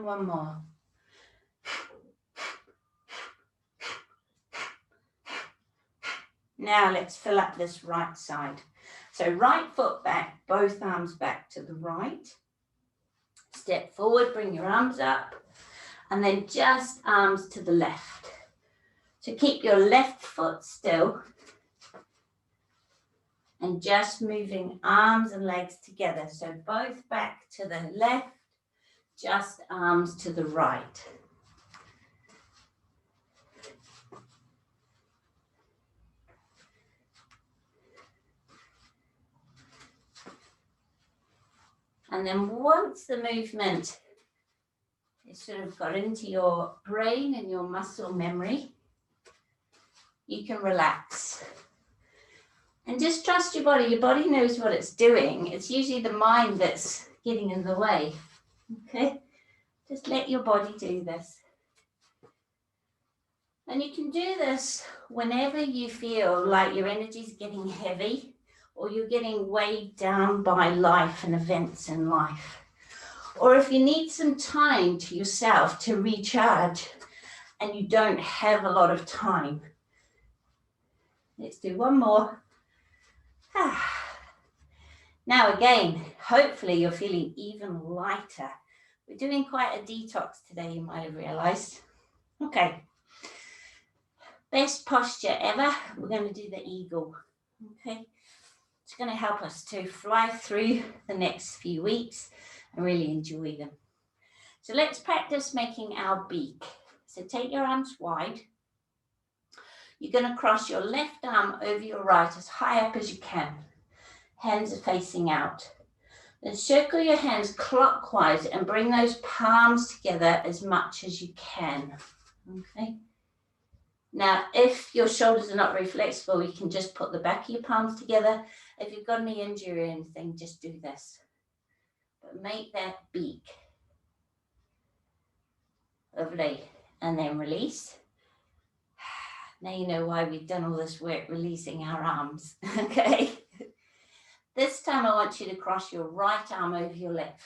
And one more. Now let's fill up this right side. So right foot back, both arms back to the right. Step forward, bring your arms up, and then just arms to the left. So keep your left foot still and just moving arms and legs together. So both back to the left, just arms to the right. And then once the movement is sort of got into your brain and your muscle memory, you can relax. And just trust your body. Your body knows what it's doing. It's usually the mind that's getting in the way. Okay? Just let your body do this. And you can do this whenever you feel like your energy is getting heavy or you're getting weighed down by life and events in life. Or if you need some time to yourself to recharge and you don't have a lot of time. Let's do one more. Now again, hopefully you're feeling even lighter. We're doing quite a detox today, you might have realized. Okay. Best posture ever. We're going to do the eagle. Okay. It's going to help us to fly through the next few weeks and really enjoy them. So let's practice making our beak. So take your arms wide. You're going to cross your left arm over your right as high up as you can. Hands are facing out. Then circle your hands clockwise and bring those palms together as much as you can. Okay. Now, if your shoulders are not very flexible, you can just put the back of your palms together. If you've got any injury or anything, just do this. But make that beak. Lovely. And then release. Now you know why we've done all this work releasing our arms. Okay. This time I want you to cross your right arm over your left.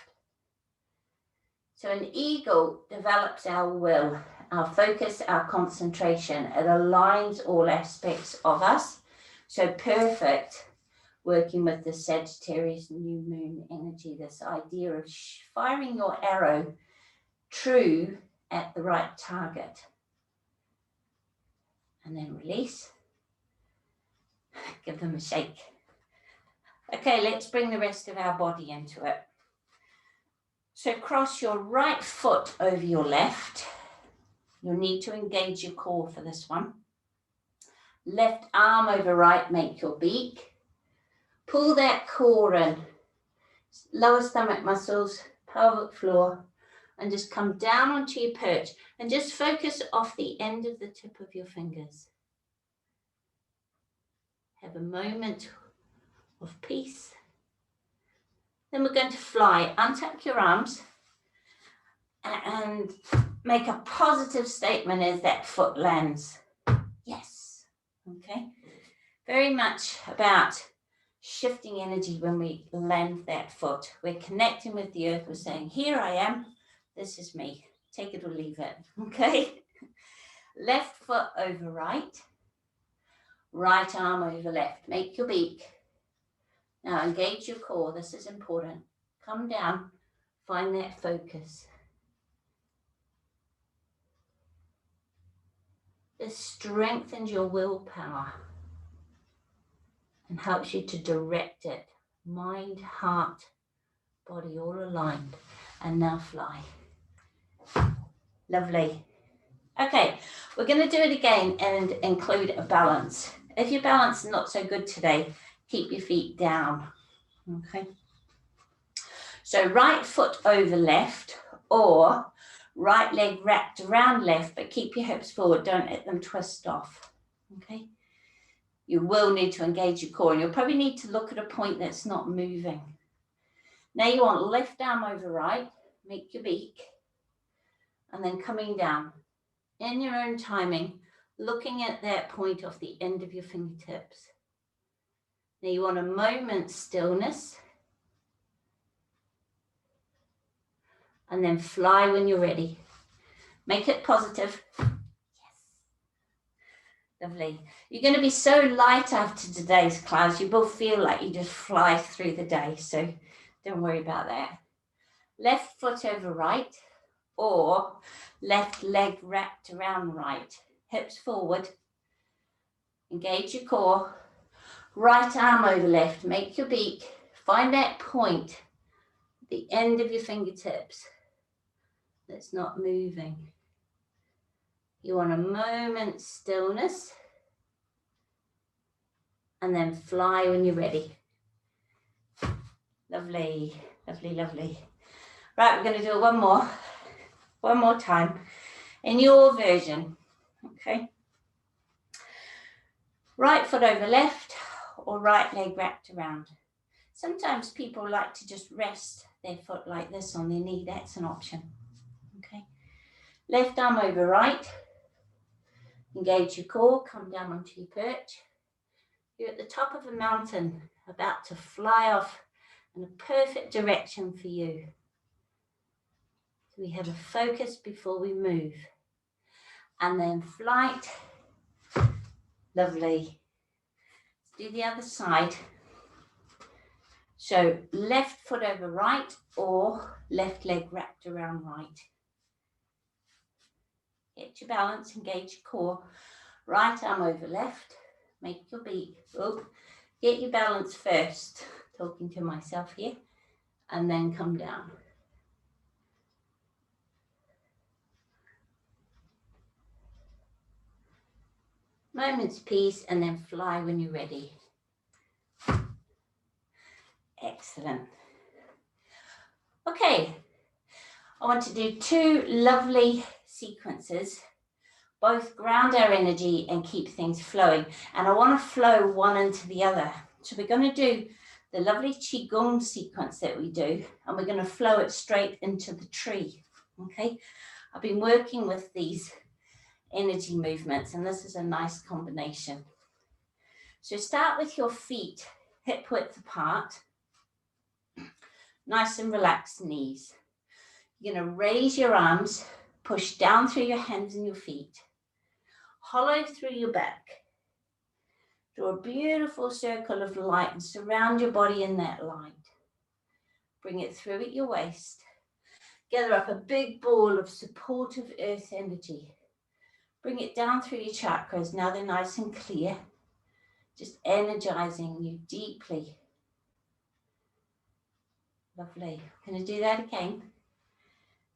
So an eagle develops our will, our focus, our concentration. It aligns all aspects of us. So perfect working with the Sagittarius new moon energy, this idea of firing your arrow true at the right target. And then release. Give them a shake. Okay, let's bring the rest of our body into it. So cross your right foot over your left. You'll need to engage your core for this one. Left arm over right, make your beak. Pull that core in. Lower stomach muscles, pelvic floor, and just come down onto your perch and just focus off the end of the tip of your fingers. Have a moment of peace. Then we're going to fly. Untuck your arms and make a positive statement as that foot lands. Yes. Okay. Very much about shifting energy when we land that foot. We're connecting with the earth. We're saying, here I am. This is me. Take it or leave it. Okay. Left foot over right. Right arm over left. Make your beak. Now engage your core. This is important. Come down. Find that focus. This strengthens your willpower and helps you to direct it. Mind, heart, body all aligned. And now fly. Lovely. Okay, we're going to do it again and include a balance. If your balance is not so good today, keep your feet down. Okay. So right foot over left, or right leg wrapped around left, but keep your hips forward. Don't let them twist off. Okay. You will need to engage your core, and you'll probably need to look at a point that's not moving. Now you want left arm over right, make your beak, and then coming down in your own timing, looking at that point off the end of your fingertips. Now you want a moment's stillness. and then fly when you're ready. Make it positive. Yes. Lovely. You're going to be so light after today's class, you will feel like you just fly through the day, so don't worry about that. Left foot over right, or left leg wrapped around right. Hips forward. Engage your core. Right arm over left. Make your beak. Find that point at the end of your fingertips that's not moving. You want a moment's stillness, and then fly when you're ready. Lovely, lovely, lovely. Right, we're going to do one more time in your version. Okay. Right foot over left, or right leg wrapped around. Sometimes people like to just rest their foot like this on their knee. That's an option. Okay. Left arm over right. Engage your core, come down onto your perch. You're at the top of a mountain, about to fly off in a perfect direction for you. So we have a focus before we move. And then flight. Lovely. Let's do the other side. So left foot over right, or left leg wrapped around right. Get your balance, engage your core. Right arm over left, make your beak. Oh, get your balance first, talking to myself here, and then come down. Moment's peace, and then fly when you're ready. Excellent. Okay, I want to do two lovely sequences, both ground our energy and keep things flowing. And I want to flow one into the other. So we're going to do the lovely Qi Gong sequence that we do, and we're going to flow it straight into the tree. Okay, I've been working with these energy movements, and this is a nice combination. So start with your feet hip width apart, nice and relaxed knees. You're going to raise your arms, push down through your hands and your feet, hollow through your back. Draw a beautiful circle of light and surround your body in that light. Bring it through at your waist. Gather up a big ball of supportive earth energy. Bring it down through your chakras. Now they're nice and clear. Just energizing you deeply. Lovely. Going to do that again.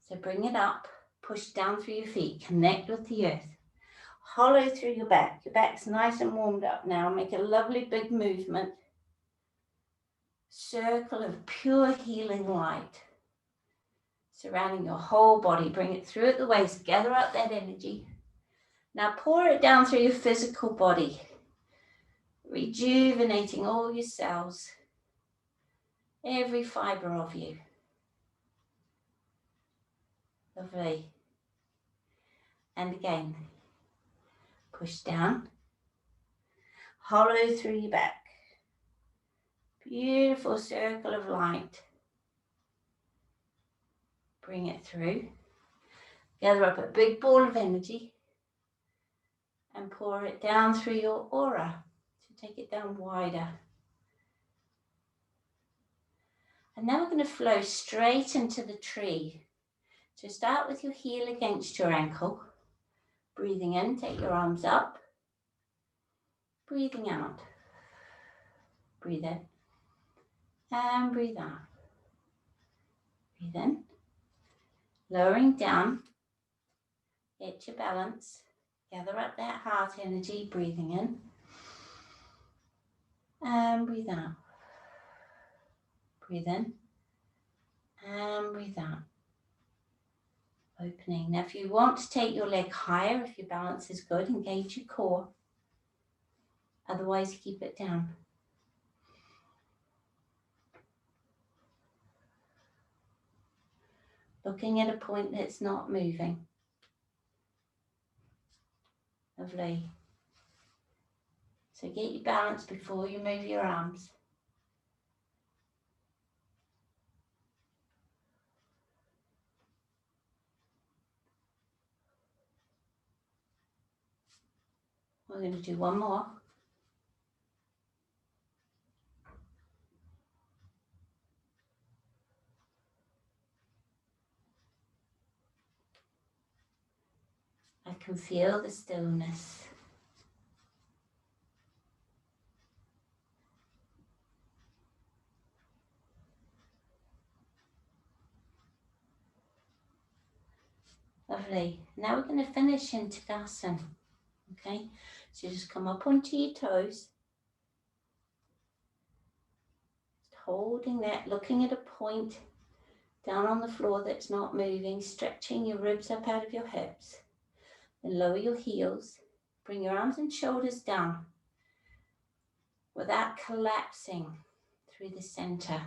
So bring it up, push down through your feet, connect with the earth. Hollow through your back. Your back's nice and warmed up now. Make a lovely big movement. Circle of pure healing light surrounding your whole body. Bring it through at the waist. Gather up that energy. Now pour it down through your physical body, rejuvenating all your cells, every fiber of you. Lovely. And again, push down, hollow through your back. Beautiful circle of light. Bring it through. Gather up a big ball of energy and pour it down through your aura. So take it down wider. And now we're going to flow straight into the tree. So start with your heel against your ankle. Breathing in, take your arms up. Breathing out. Breathe in. And breathe out. Breathe in. Lowering down. Get your balance. Gather up that heart energy. Breathing in. And breathe out. Breathe in. And breathe out. Opening. Now if you want to take your leg higher, if your balance is good, engage your core. Otherwise keep it down. Looking at a point that's not moving. Lovely. So get your balance before you move your arms. We're going to do one more. I can feel the stillness. Lovely. Now we're going to finish in Tadasana. Okay, so just come up onto your toes. Holding that, looking at a point down on the floor that's not moving, stretching your ribs up out of your hips. Then lower your heels. Bring your arms and shoulders down without collapsing through the center.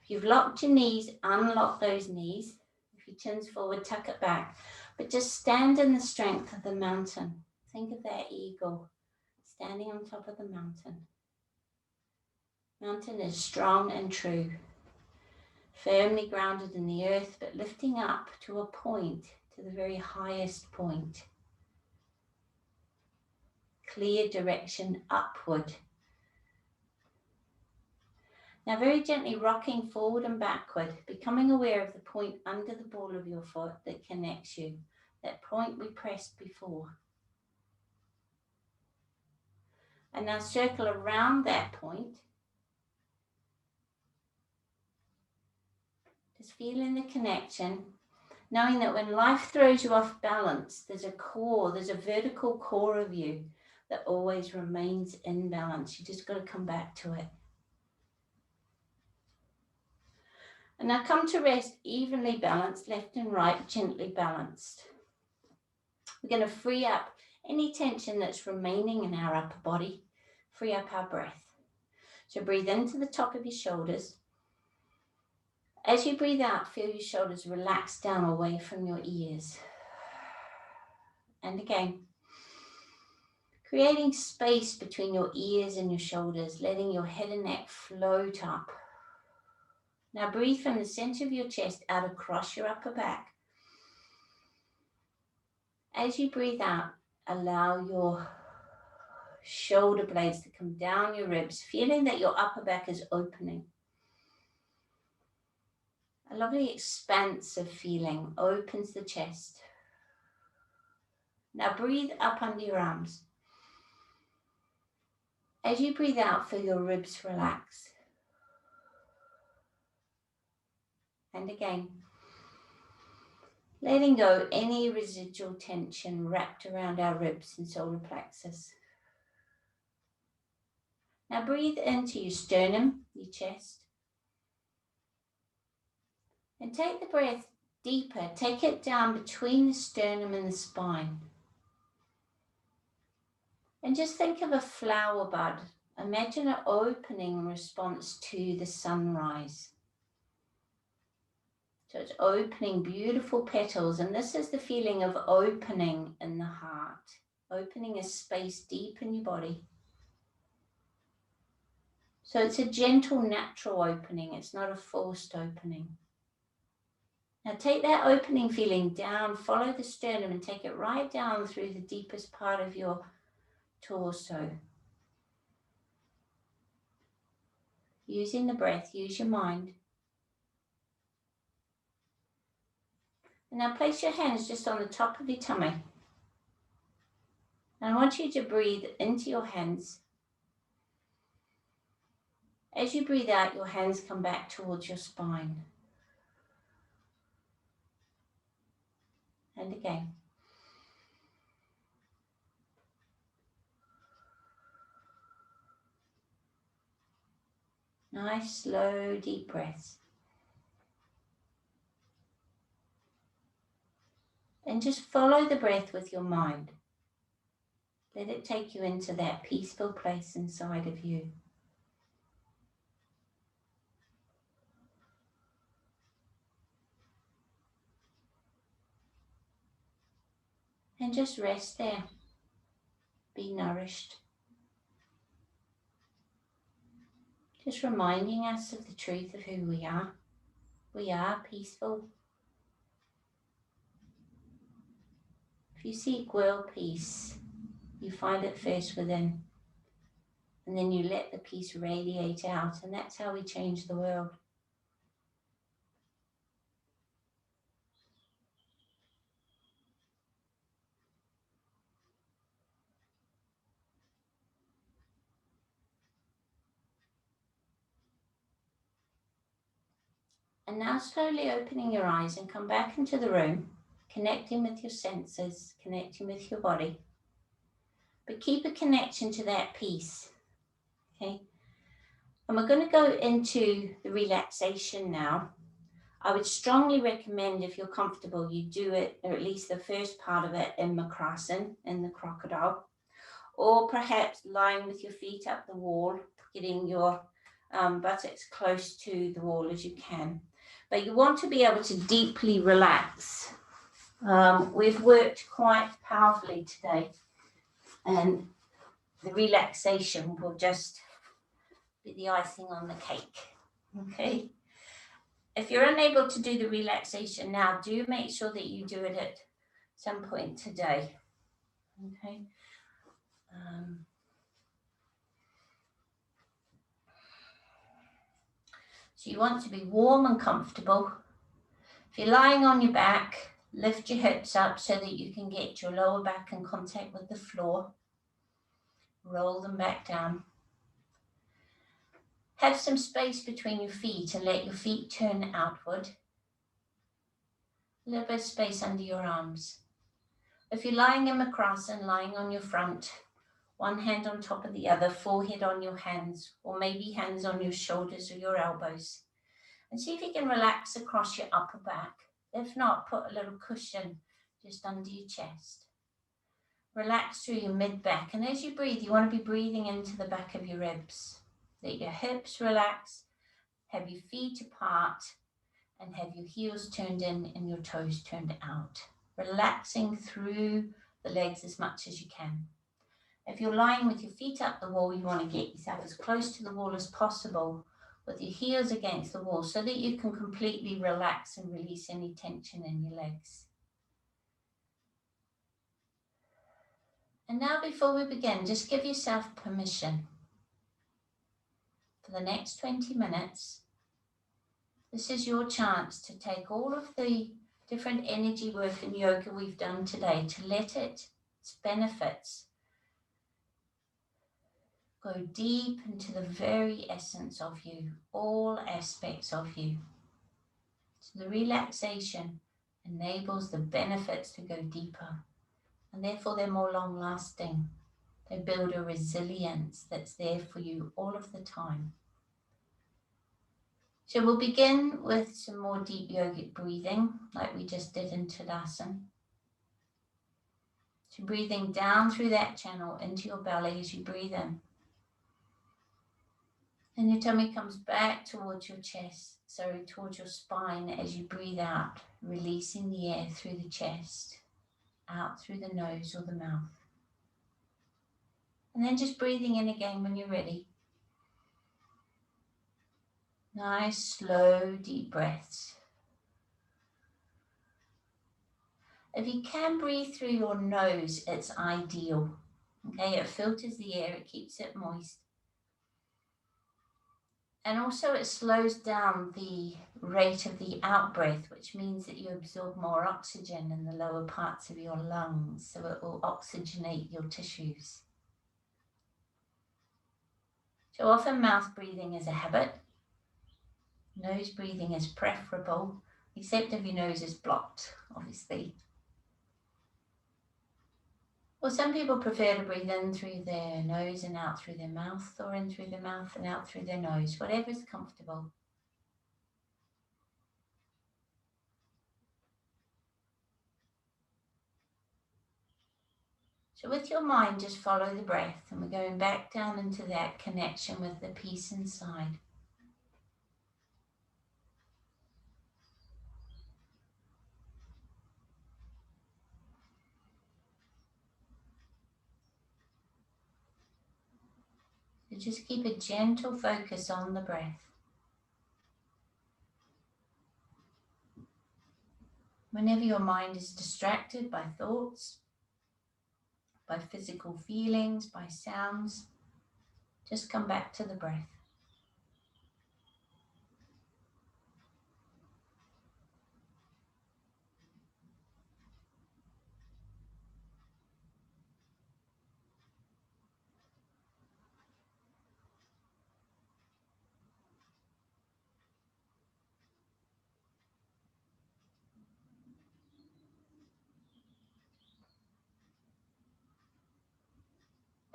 If you've locked your knees, unlock those knees. If your chin's forward, tuck it back. But just stand in the strength of the mountain. Think of that eagle standing on top of the mountain. Mountain is strong and true, firmly grounded in the earth, but lifting up to a point, to the very highest point. Clear direction upward. Now very gently rocking forward and backward, becoming aware of the point under the ball of your foot that connects you, that point we pressed before. And now circle around that point. Just feeling the connection, knowing that when life throws you off balance, there's a core, there's a vertical core of you that always remains in balance. You just got to come back to it. And now come to rest evenly balanced, left and right, gently balanced. We're going to free up any tension that's remaining in our upper body, free up our breath. So breathe into the top of your shoulders. As you breathe out, feel your shoulders relax down away from your ears. And again, creating space between your ears and your shoulders, letting your head and neck float up. Now breathe from the center of your chest out across your upper back. As you breathe out, allow your shoulder blades to come down your ribs, feeling that your upper back is opening. A lovely expansive feeling opens the chest. Now breathe up under your arms. As you breathe out, feel your ribs relax. And again, letting go any residual tension wrapped around our ribs and solar plexus. Now breathe into your sternum, your chest. And take the breath deeper. Take it down between the sternum and the spine. And just think of a flower bud. Imagine an opening in response to the sunrise. So it's opening beautiful petals. And this is the feeling of opening in the heart. Opening a space deep in your body. So it's a gentle, natural opening. It's not a forced opening. Now take that opening feeling down, follow the sternum and take it right down through the deepest part of your torso. Using the breath, use your mind. And now place your hands just on the top of your tummy. And I want you to breathe into your hands. As you breathe out, your hands come back towards your spine. And again. Nice, slow, deep breaths. And just follow the breath with your mind. Let it take you into that peaceful place inside of you. And just rest there. Be nourished. Just reminding us of the truth of who we are. We are peaceful. If you seek world peace, You find it first within, and then you let the peace radiate out, and that's how we change the world. And now slowly opening your eyes and come back into the room, connecting with your senses, connecting with your body. But keep a connection to that peace, okay? And we're going to go into the relaxation now. I would strongly recommend, if you're comfortable, you do it, or at least the first part of it, in Makrasana, in the crocodile, or perhaps lying with your feet up the wall, getting your buttocks close to the wall as you can. But you want to be able to deeply relax. We've worked quite powerfully today, and the relaxation will just be the icing on the cake, okay? If you're unable to do the relaxation now, do make sure that you do it at some point today, okay? So you want to be warm and comfortable. If you're lying on your back, lift your hips up so that you can get your lower back in contact with the floor. Roll them back down. Have some space between your feet and let your feet turn outward. A little bit of space under your arms. If you're lying in Makrasana, lying on your front, one hand on top of the other, forehead on your hands, or maybe hands on your shoulders or your elbows. And see if you can relax across your upper back. If not, put a little cushion just under your chest. Relax through your mid-back. And as you breathe, you want to be breathing into the back of your ribs. Let your hips relax, have your feet apart, and have your heels turned in and your toes turned out. Relaxing through the legs as much as you can. If you're lying with your feet up the wall, you want to get yourself as close to the wall as possible with your heels against the wall so that you can completely relax and release any tension in your legs. And now before we begin, just give yourself permission. For the next 20 minutes, this is your chance to take all of the different energy work and yoga we've done today, to let its benefits go deep into the very essence of you, all aspects of you. So the relaxation enables the benefits to go deeper, and therefore they're more long-lasting. They build a resilience that's there for you all of the time. So we'll begin with some more deep yogic breathing, like we just did in Tadasana. So breathing down through that channel into your belly as you breathe in. And your tummy comes back towards your chest, towards your spine as you breathe out, releasing the air through the chest, out through the nose or the mouth. And then just breathing in again when you're ready. Nice, slow, deep breaths. If you can breathe through your nose, it's ideal. Okay, it filters the air, it keeps it moist. And also it slows down the rate of the out-breath, which means that you absorb more oxygen in the lower parts of your lungs, so it will oxygenate your tissues. So often mouth breathing is a habit. Nose breathing is preferable, except if your nose is blocked, obviously. Well, some people prefer to breathe in through their nose and out through their mouth, or in through their mouth and out through their nose, whatever's comfortable. So with your mind, just follow the breath, and we're going back down into that connection with the peace inside. So just keep a gentle focus on the breath. Whenever your mind is distracted by thoughts, by physical feelings, by sounds. Just come back to the breath.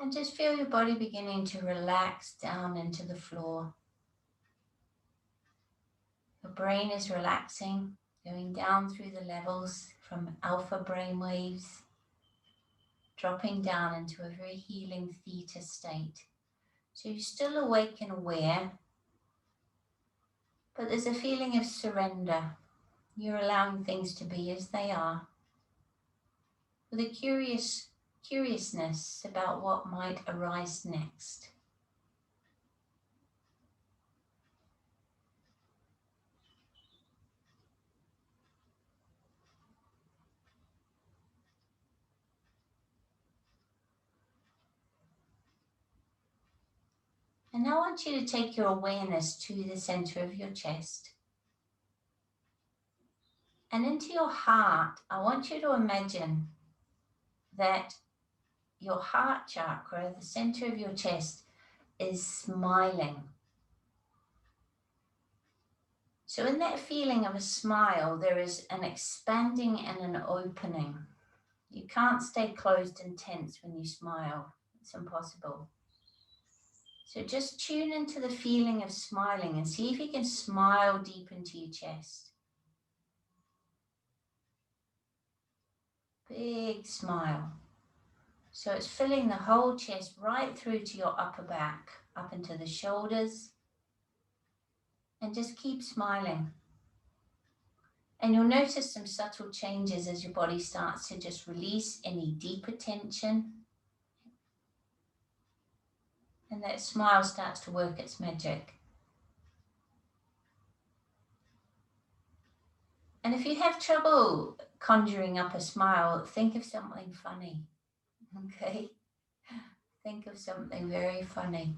And just feel your body beginning to relax down into the floor. Your brain is relaxing, going down through the levels from alpha brain waves, dropping down into a very healing theta state. So you're still awake and aware, but there's a feeling of surrender. You're allowing things to be as they are, with a curiousness about what might arise next. And now I want you to take your awareness to the center of your chest. And into your heart, I want you to imagine that your heart chakra, the center of your chest, is smiling. So in that feeling of a smile, there is an expanding and an opening. You can't stay closed and tense when you smile. It's impossible. So just tune into the feeling of smiling and see if you can smile deep into your chest. Big smile. So it's filling the whole chest right through to your upper back, up into the shoulders. And just keep smiling. And you'll notice some subtle changes as your body starts to just release any deeper tension. And that smile starts to work its magic. And if you have trouble conjuring up a smile, think of something funny, okay? Think of something very funny.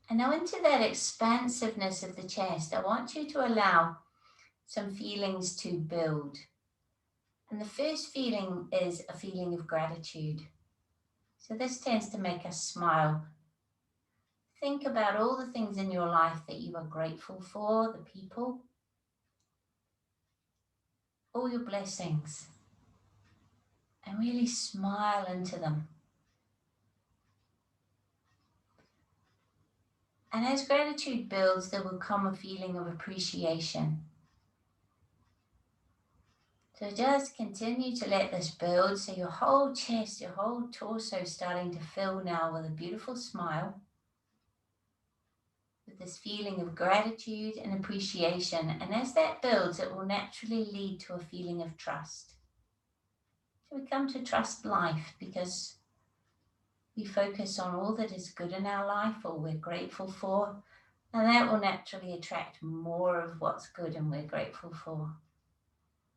And now into that expansiveness of the chest, I want you to allow some feelings to build. And the first feeling is a feeling of gratitude. So this tends to make us smile. Think about all the things in your life that you are grateful for, the people, all your blessings, and really smile into them. And as gratitude builds, there will come a feeling of appreciation. So just continue to let this build. So your whole chest, your whole torso is starting to fill now with a beautiful smile, with this feeling of gratitude and appreciation. And as that builds, it will naturally lead to a feeling of trust. So we come to trust life because we focus on all that is good in our life or we're grateful for, and that will naturally attract more of what's good and we're grateful for.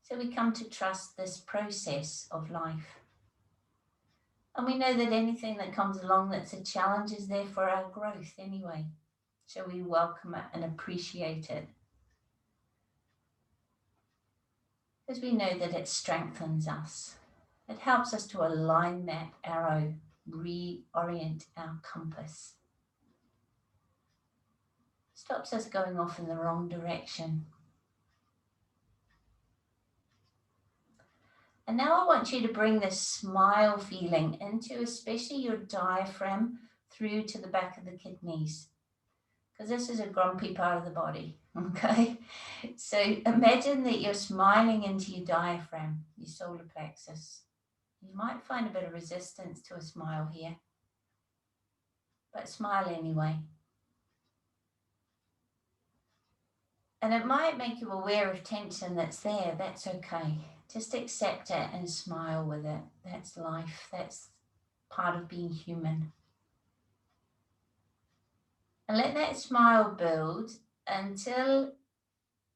So we come to trust this process of life. And we know that anything that comes along that's a challenge is there for our growth anyway. So we welcome it and appreciate it, because we know that it strengthens us. It helps us to align that arrow, reorient our compass. Stops us going off in the wrong direction. And now I want you to bring this smile feeling into especially your diaphragm through to the back of the kidneys, because this is a grumpy part of the body, okay? So imagine that you're smiling into your diaphragm, your solar plexus. You might find a bit of resistance to a smile here, but smile anyway. And it might make you aware of tension that's there. That's okay. Just accept it and smile with it. That's life. That's part of being human. And let that smile build until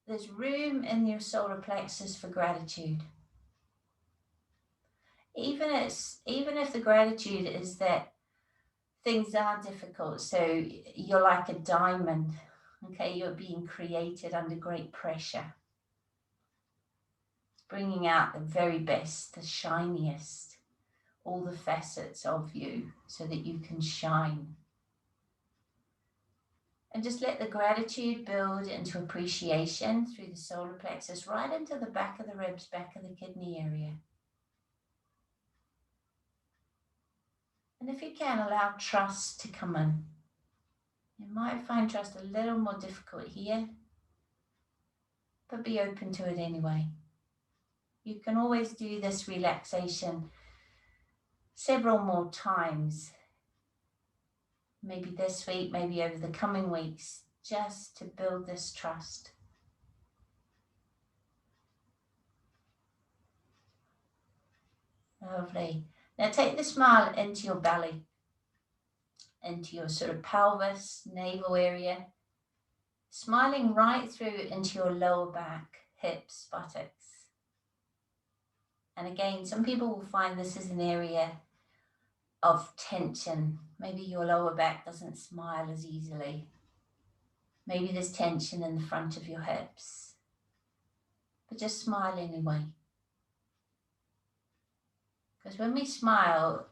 there's room in your solar plexus for gratitude. Even if the gratitude is that things are difficult, so you're like a diamond, okay, you're being created under great pressure, bringing out the very best, the shiniest, all the facets of you so that you can shine. And just let the gratitude build into appreciation through the solar plexus, right into the back of the ribs, back of the kidney area. And if you can, allow trust to come in. You might find trust a little more difficult here, but be open to it anyway. You can always do this relaxation several more times, maybe this week, maybe over the coming weeks, just to build this trust. Lovely. Now take the smile into your belly, into your sort of pelvis, navel area, smiling right through into your lower back, hips, buttocks. And again, some people will find this is an area of tension. Maybe your lower back doesn't smile as easily. Maybe there's tension in the front of your hips. But just smile anyway. Because when we smile,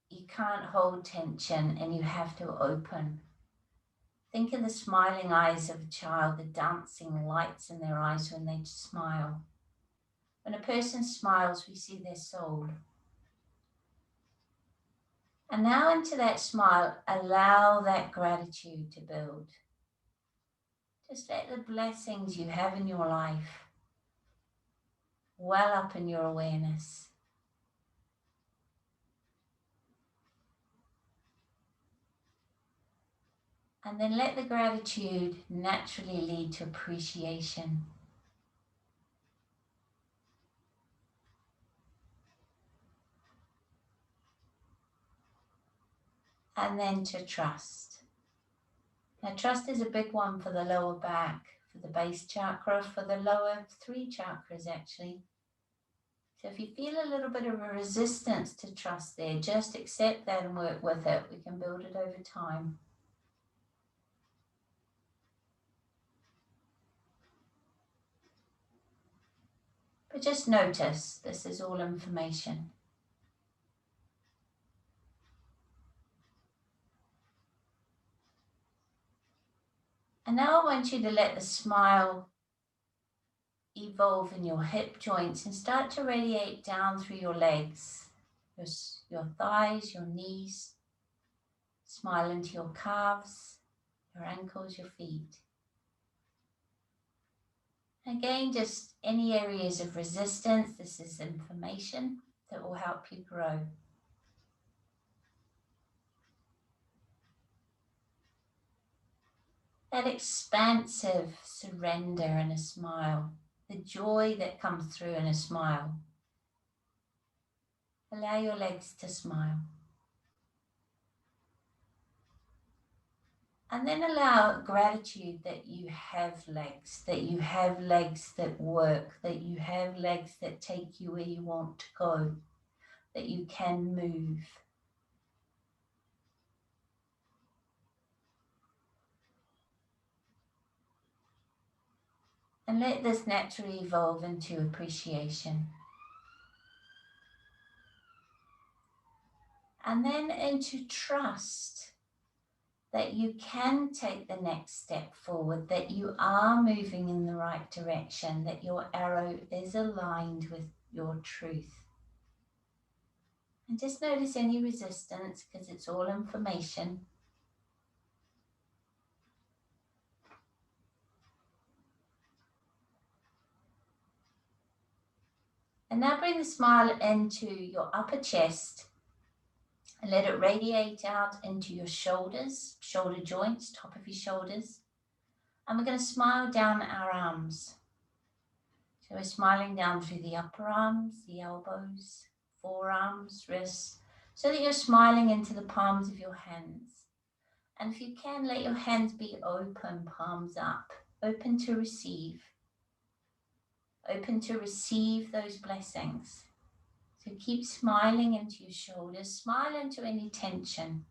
you can't hold tension and you have to open. Think of the smiling eyes of a child, the dancing lights in their eyes when they smile. When a person smiles, we see their soul. And now into that smile, allow that gratitude to build. Just let the blessings you have in your life well up in your awareness. And then let the gratitude naturally lead to appreciation. And then to trust. Now trust is a big one for the lower back, for the base chakra, for the lower 3 chakras actually. So if you feel a little bit of a resistance to trust there, just accept that and work with it. We can build it over time. But just notice, this is all information. And now I want you to let the smile evolve in your hip joints and start to radiate down through your legs, your thighs, your knees. Smile into your calves, your ankles, your feet. Again, just any areas of resistance, this is information that will help you grow. That expansive surrender in a smile, the joy that comes through in a smile. Allow your legs to smile. And then allow gratitude that you have legs that work, that you have legs that take you where you want to go, that you can move. And let this naturally evolve into appreciation. And then into trust that you can take the next step forward, that you are moving in the right direction, that your arrow is aligned with your truth. And just notice any resistance, because it's all information. And now bring the smile into your upper chest and let it radiate out into your shoulders, shoulder joints, top of your shoulders. And we're going to smile down our arms. So we're smiling down through the upper arms, the elbows, forearms, wrists, so that you're smiling into the palms of your hands. And if you can, let your hands be open, palms up, open to receive. open to receive those blessings. So keep smiling into your shoulders, smile into any tension.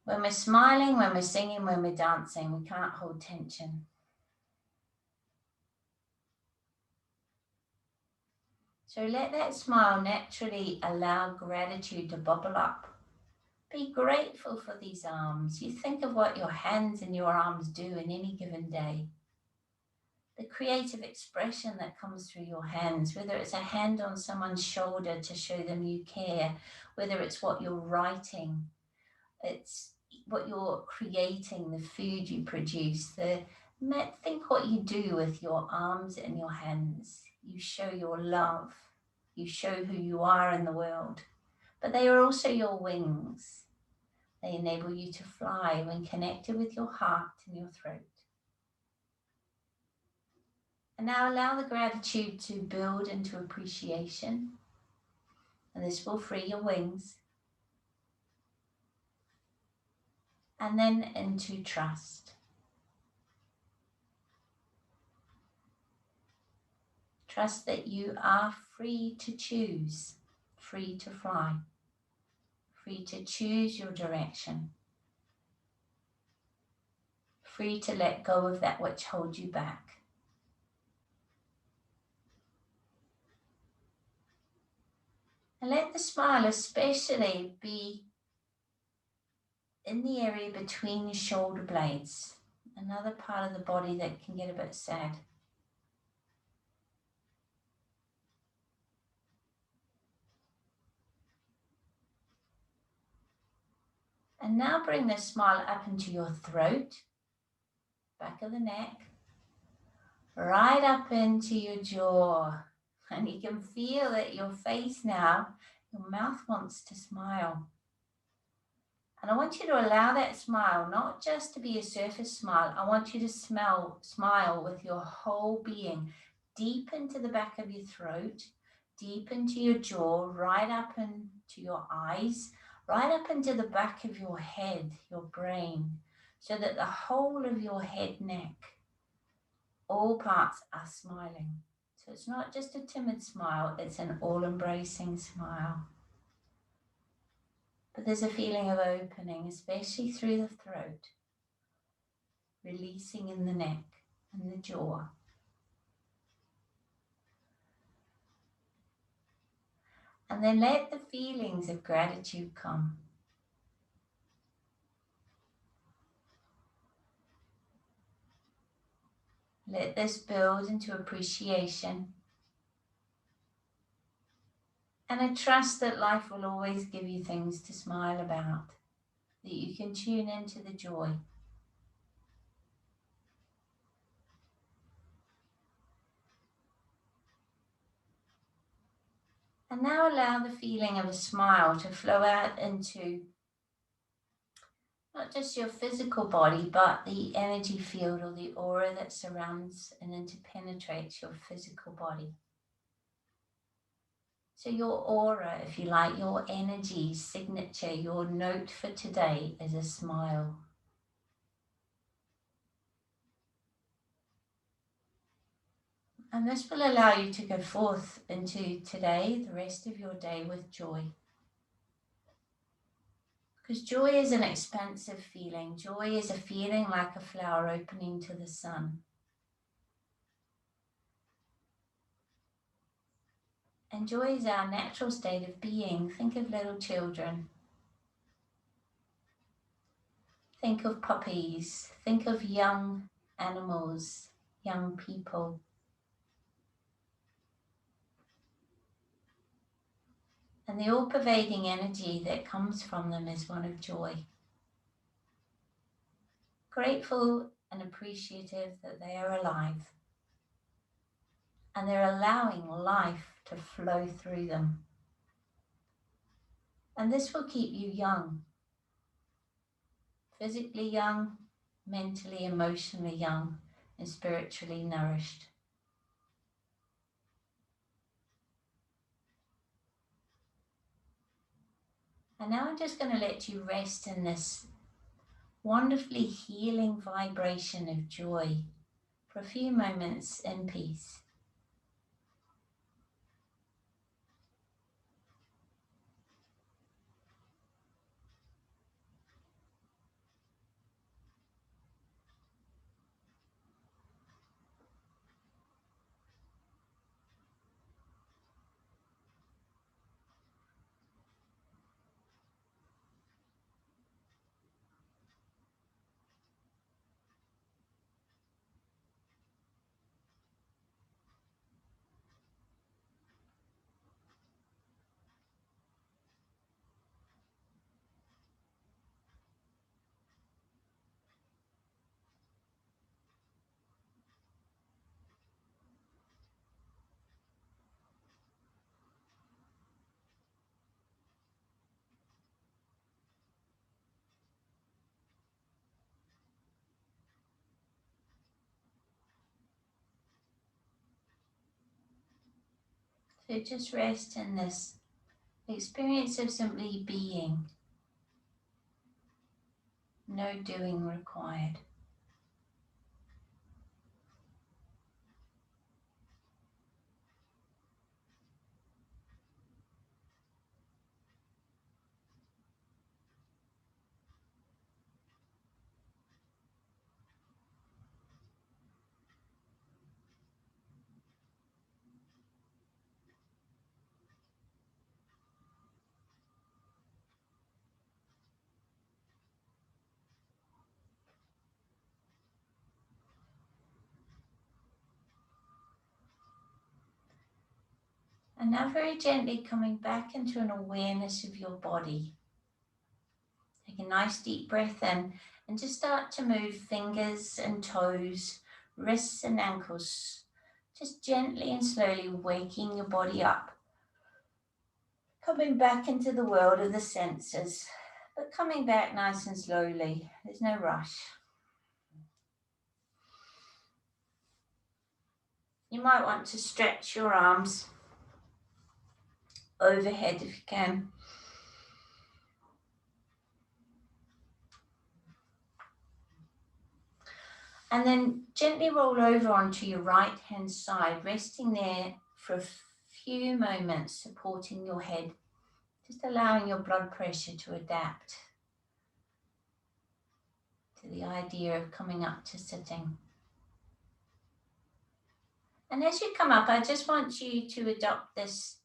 When we're smiling, when we're singing, when we're dancing, we can't hold tension. So let that smile naturally allow gratitude to bubble up. Be grateful for these arms. You think of what your hands and your arms do in any given day. The creative expression that comes through your hands, whether it's a hand on someone's shoulder to show them you care, whether it's what you're writing, it's what you're creating, the food you produce, think what you do with your arms and your hands. You show your love. You show who you are in the world. But they are also your wings. They enable you to fly when connected with your heart and your throat. And now allow the gratitude to build into appreciation. And this will free your wings. And then into trust. Trust that you are free to choose, free to fly, free to choose your direction, free to let go of that which holds you back. And let the smile especially be in the area between your shoulder blades, another part of the body that can get a bit sad. And now bring the smile up into your throat, back of the neck, right up into your jaw. And you can feel that your face now, your mouth wants to smile. And I want you to allow that smile not just to be a surface smile. I want you to smile with your whole being, deep into the back of your throat, deep into your jaw, right up into your eyes, right up into the back of your head, your brain, so that the whole of your head, neck, all parts are smiling. So it's not just a timid smile, it's an all-embracing smile. But there's a feeling of opening, especially through the throat, releasing in the neck and the jaw. And then let the feelings of gratitude come. Let this build into appreciation and a trust that life will always give you things to smile about, that you can tune into the joy. And now allow the feeling of a smile to flow out into not just your physical body, but the energy field or the aura that surrounds and interpenetrates your physical body. So your aura, if you like, your energy signature, your note for today is a smile. And this will allow you to go forth into today, the rest of your day, with joy. Because joy is an expansive feeling. Joy is a feeling like a flower opening to the sun. And joy is our natural state of being. Think of little children. Think of puppies. Think of young animals, young people. And the all-pervading energy that comes from them is one of joy. Grateful and appreciative that they are alive. And they're allowing life to flow through them. And this will keep you young. Physically young, mentally, emotionally young, and spiritually nourished. And now I'm just going to let you rest in this wonderfully healing vibration of joy for a few moments in peace. So just rest in this experience of simply being, no doing required. And now very gently coming back into an awareness of your body. Take a nice deep breath in and just start to move fingers and toes, wrists and ankles, just gently and slowly waking your body up. Coming back into the world of the senses, but coming back nice and slowly. There's no rush. You might want to stretch your arms overhead if you can. And then gently roll over onto your right hand side, resting there for a few moments, supporting your head, just allowing your blood pressure to adapt to the idea of coming up to sitting. And as you come up, I just want you to adopt this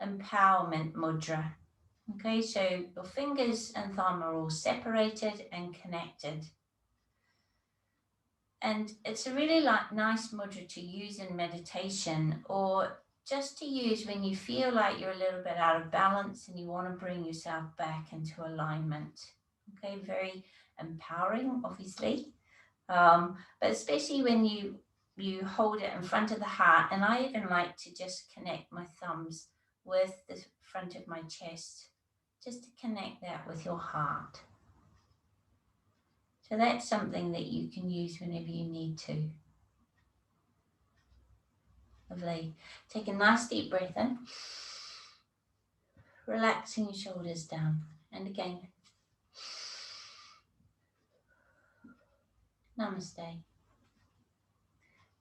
empowerment mudra. Okay, so your fingers and thumb are all separated and connected. And it's a really nice mudra to use in meditation, or just to use when you feel like you're a little bit out of balance and you want to bring yourself back into alignment. Okay, very empowering, obviously, but especially when you hold it in front of the heart. And I even like to just connect my thumbs with the front of my chest, just to connect that with your heart. So that's something that you can use whenever you need to. Lovely. Take a nice deep breath in, relaxing your shoulders down. And again, namaste.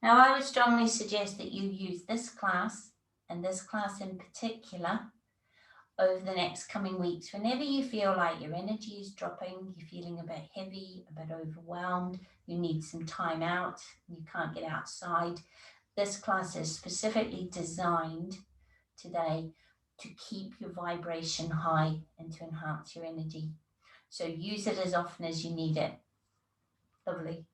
Now, I would strongly suggest that you use this class, and this class in particular, over the next coming weeks. Whenever you feel like your energy is dropping, you're feeling a bit heavy, a bit overwhelmed, you need some time out, you can't get outside, this class is specifically designed today to keep your vibration high and to enhance your energy. So use it as often as you need it. Lovely.